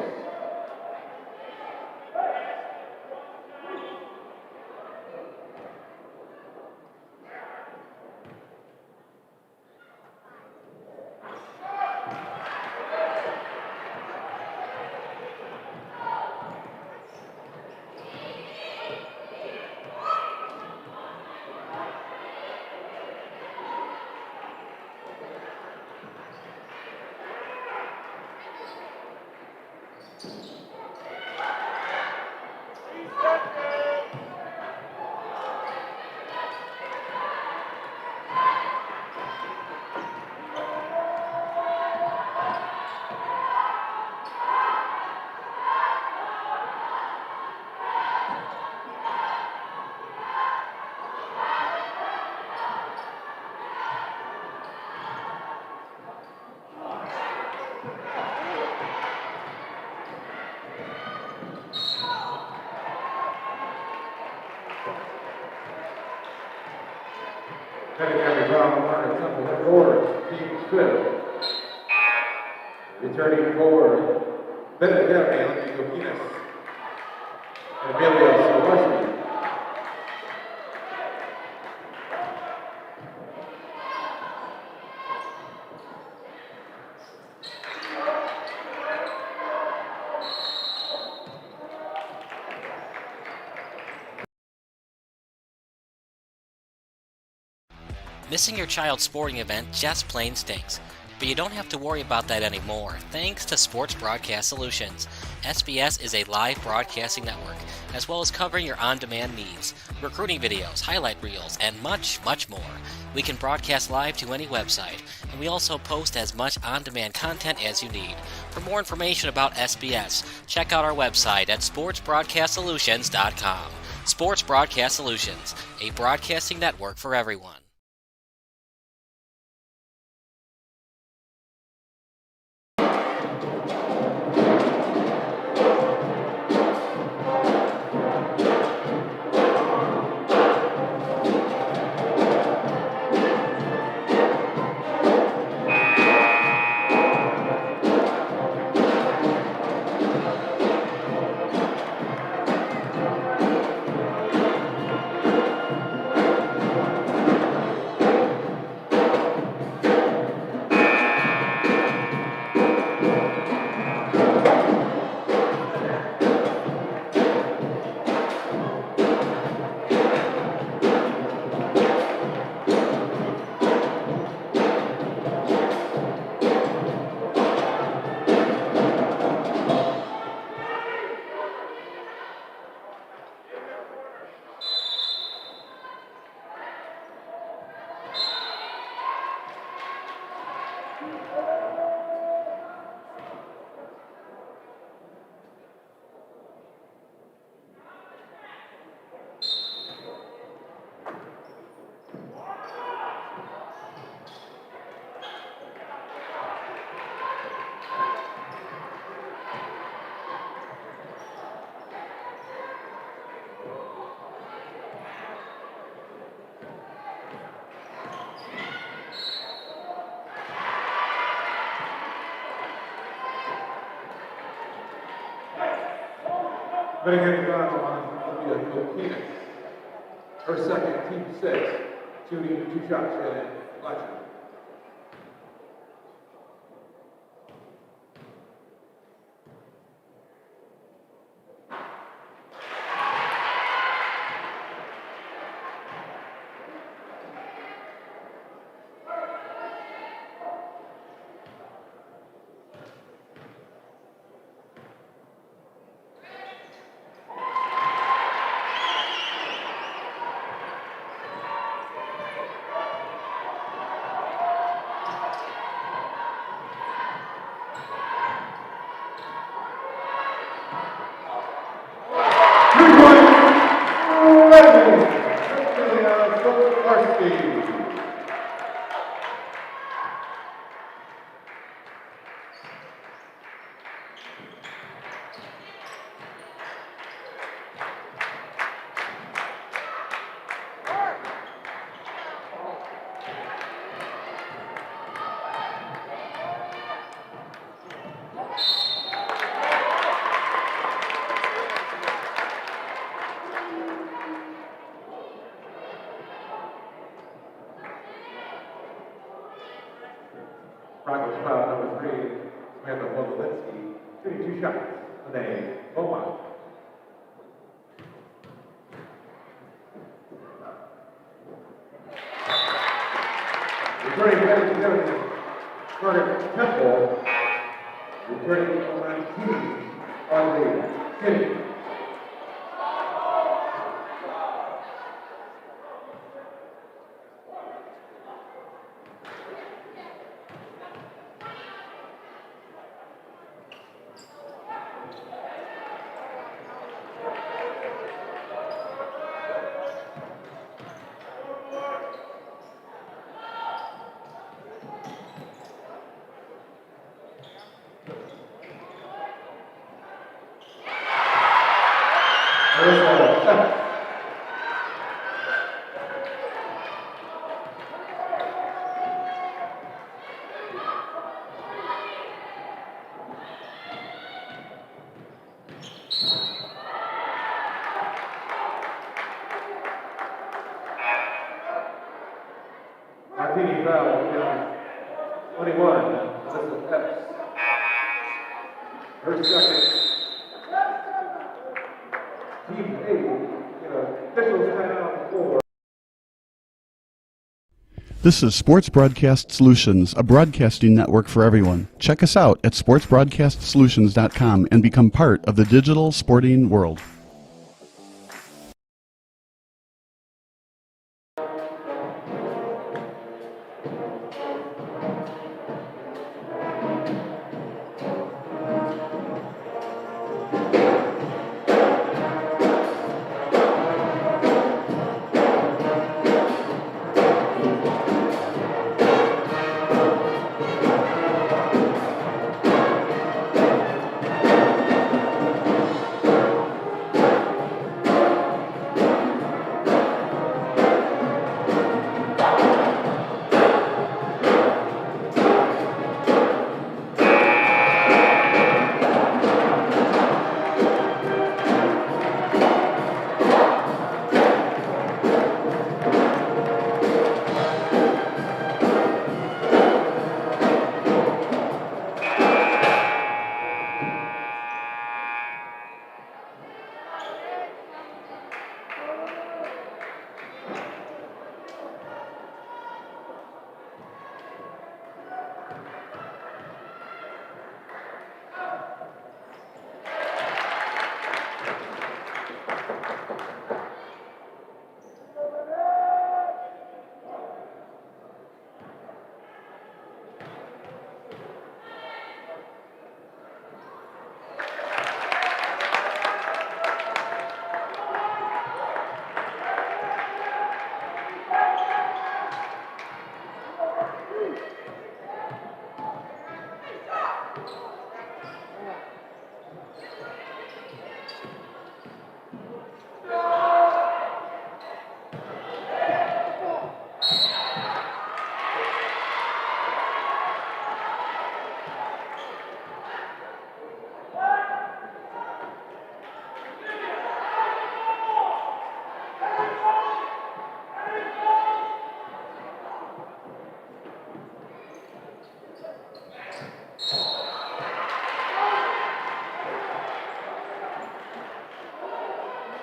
Heading every round, Margaret Temple head forward, Team Swift. Returning forward, Benet and Yokinas. And IHSA Varsity. Missing your child's sporting event just plain stinks. But you don't have to worry about that anymore, thanks to Sports Broadcast Solutions. SBS is a live broadcasting network, as well as covering your on-demand needs, recruiting videos, highlight reels, and much, much more. We can broadcast live to any website, and we also post as much on-demand content as you need. For more information about SBS, check out our website at sportsbroadcastsolutions.com. Sports Broadcast Solutions, a broadcasting network for everyone. Benet on Yokinas. Her second, Team 6, shooting 2 shots, Shayla Blackford. Shooting 2 shots. Benet, Beaumont. Returning back to Benet, Carter Temple. Returning to Montini on the finish. Montini foul down 21. Alyssa Epps. Her second. Team A, officials timeout before. This is Sports Broadcast Solutions, a broadcasting network for everyone. Check us out at sportsbroadcastsolutions.com and become part of the digital sporting world.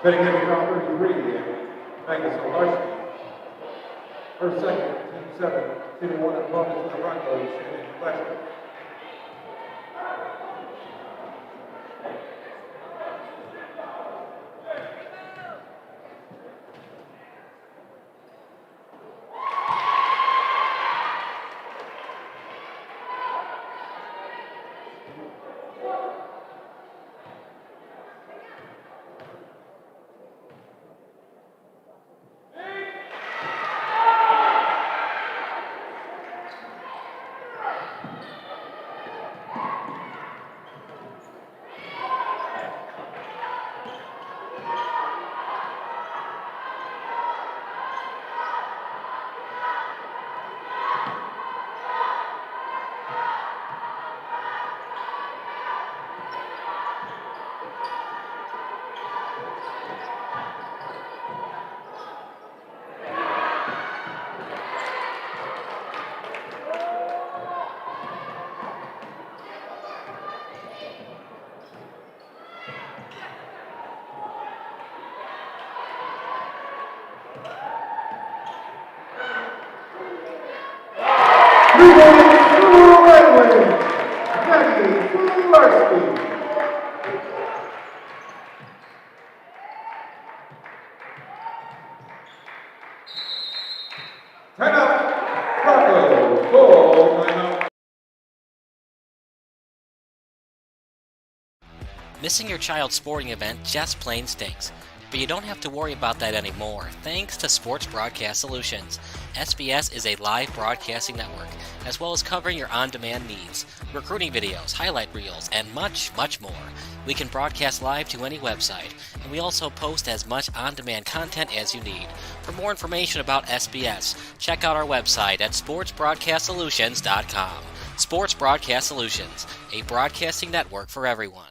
Betting heavy foul 33, IHSA Varsity. Her second, team 7, team 1 opponent to the Broncos, and Fletcher. Missing your child's sporting event just plain stinks. But you don't have to worry about that anymore, thanks to Sports Broadcast Solutions. SBS is a live broadcasting network, as well as covering your on-demand needs, recruiting videos, highlight reels, and much, much more. We can broadcast live to any website, and we also post as much on-demand content as you need. For more information about SBS, check out our website at sportsbroadcastsolutions.com. Sports Broadcast Solutions, a broadcasting network for everyone.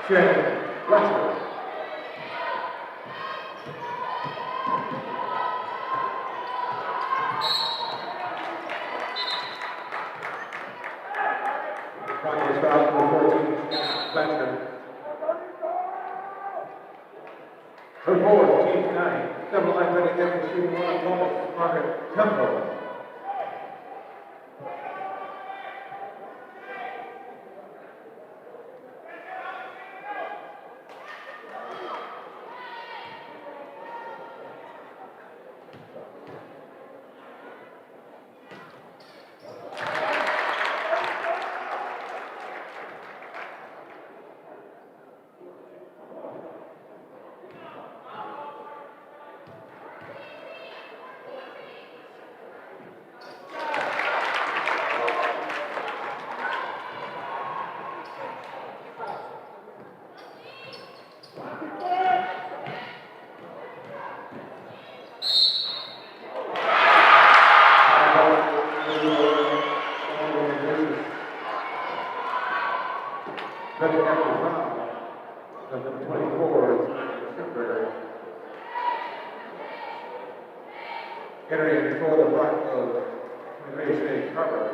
Check. Lester. Broncos foul number 14, Lester. Her forward, team 9. 7 line ready against the shooting 1 on Gomez, Margaret Tempo. Entering for the Broncos, 23 cover.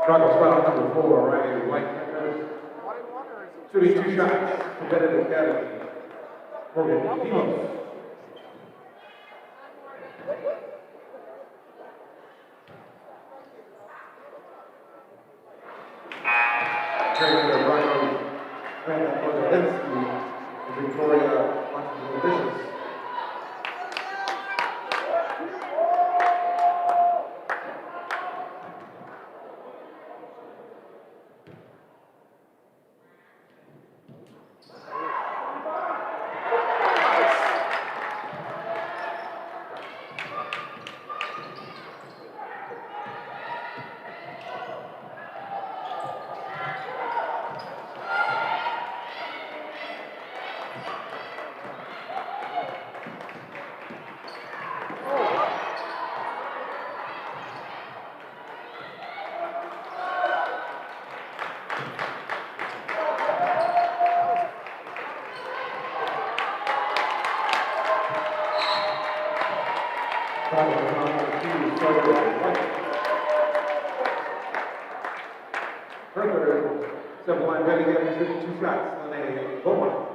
Broncos foul number 4, Ryan White. Shooting 2 shots for Benet Academy. Morgan Demos. Training the Broncos, Brandon Kozolinsky and Victoria Montini. Further, simple line Benet getting 2 shots on a goal line.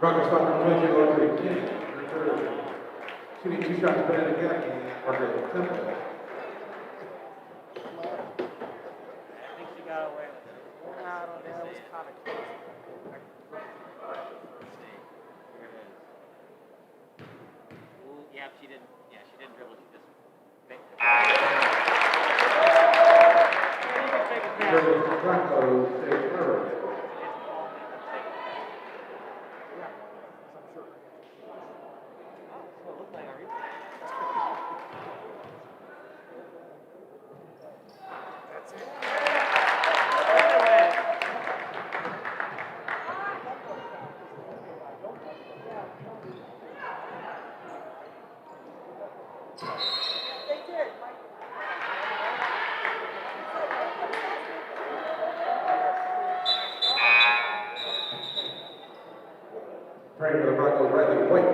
Broncos stop from 20 over 10. Shooting 2 shots Benet again, Margaret Temple. I think she got away with it. I don't know. It was kind of close. Yeah, she didn't. Yeah, she didn't dribble. She just faked it. You can take it back. Broncos save third. Praying for the Broncos, Riley White.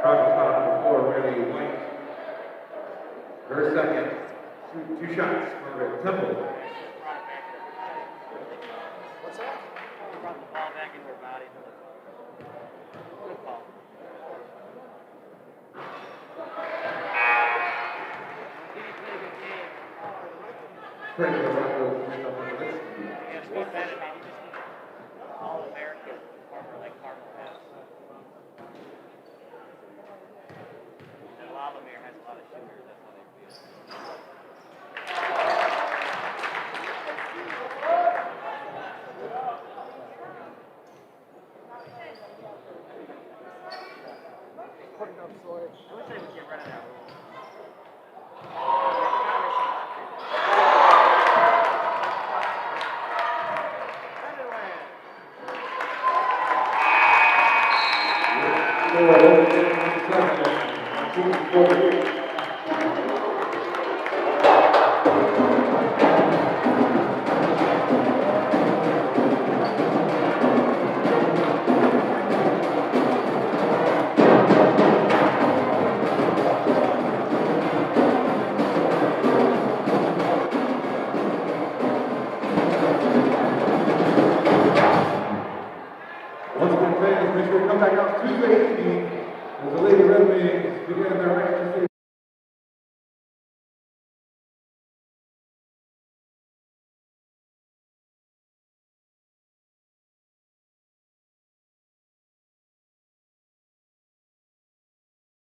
Broncos foul number 4, Riley White. Her second. 2 shots, Margaret Temple. What's that? She brought the ball back into her body. Good ball. Praying for the Broncos, pick up on the list. Yeah, it's good Benet, man. You just need All-American or like Cardinal pass. And Lavamere has a lot of shooters. That's how they feel. I wish they would get rid of that rule. Once again, fans, make sure you come back out Tuesday evening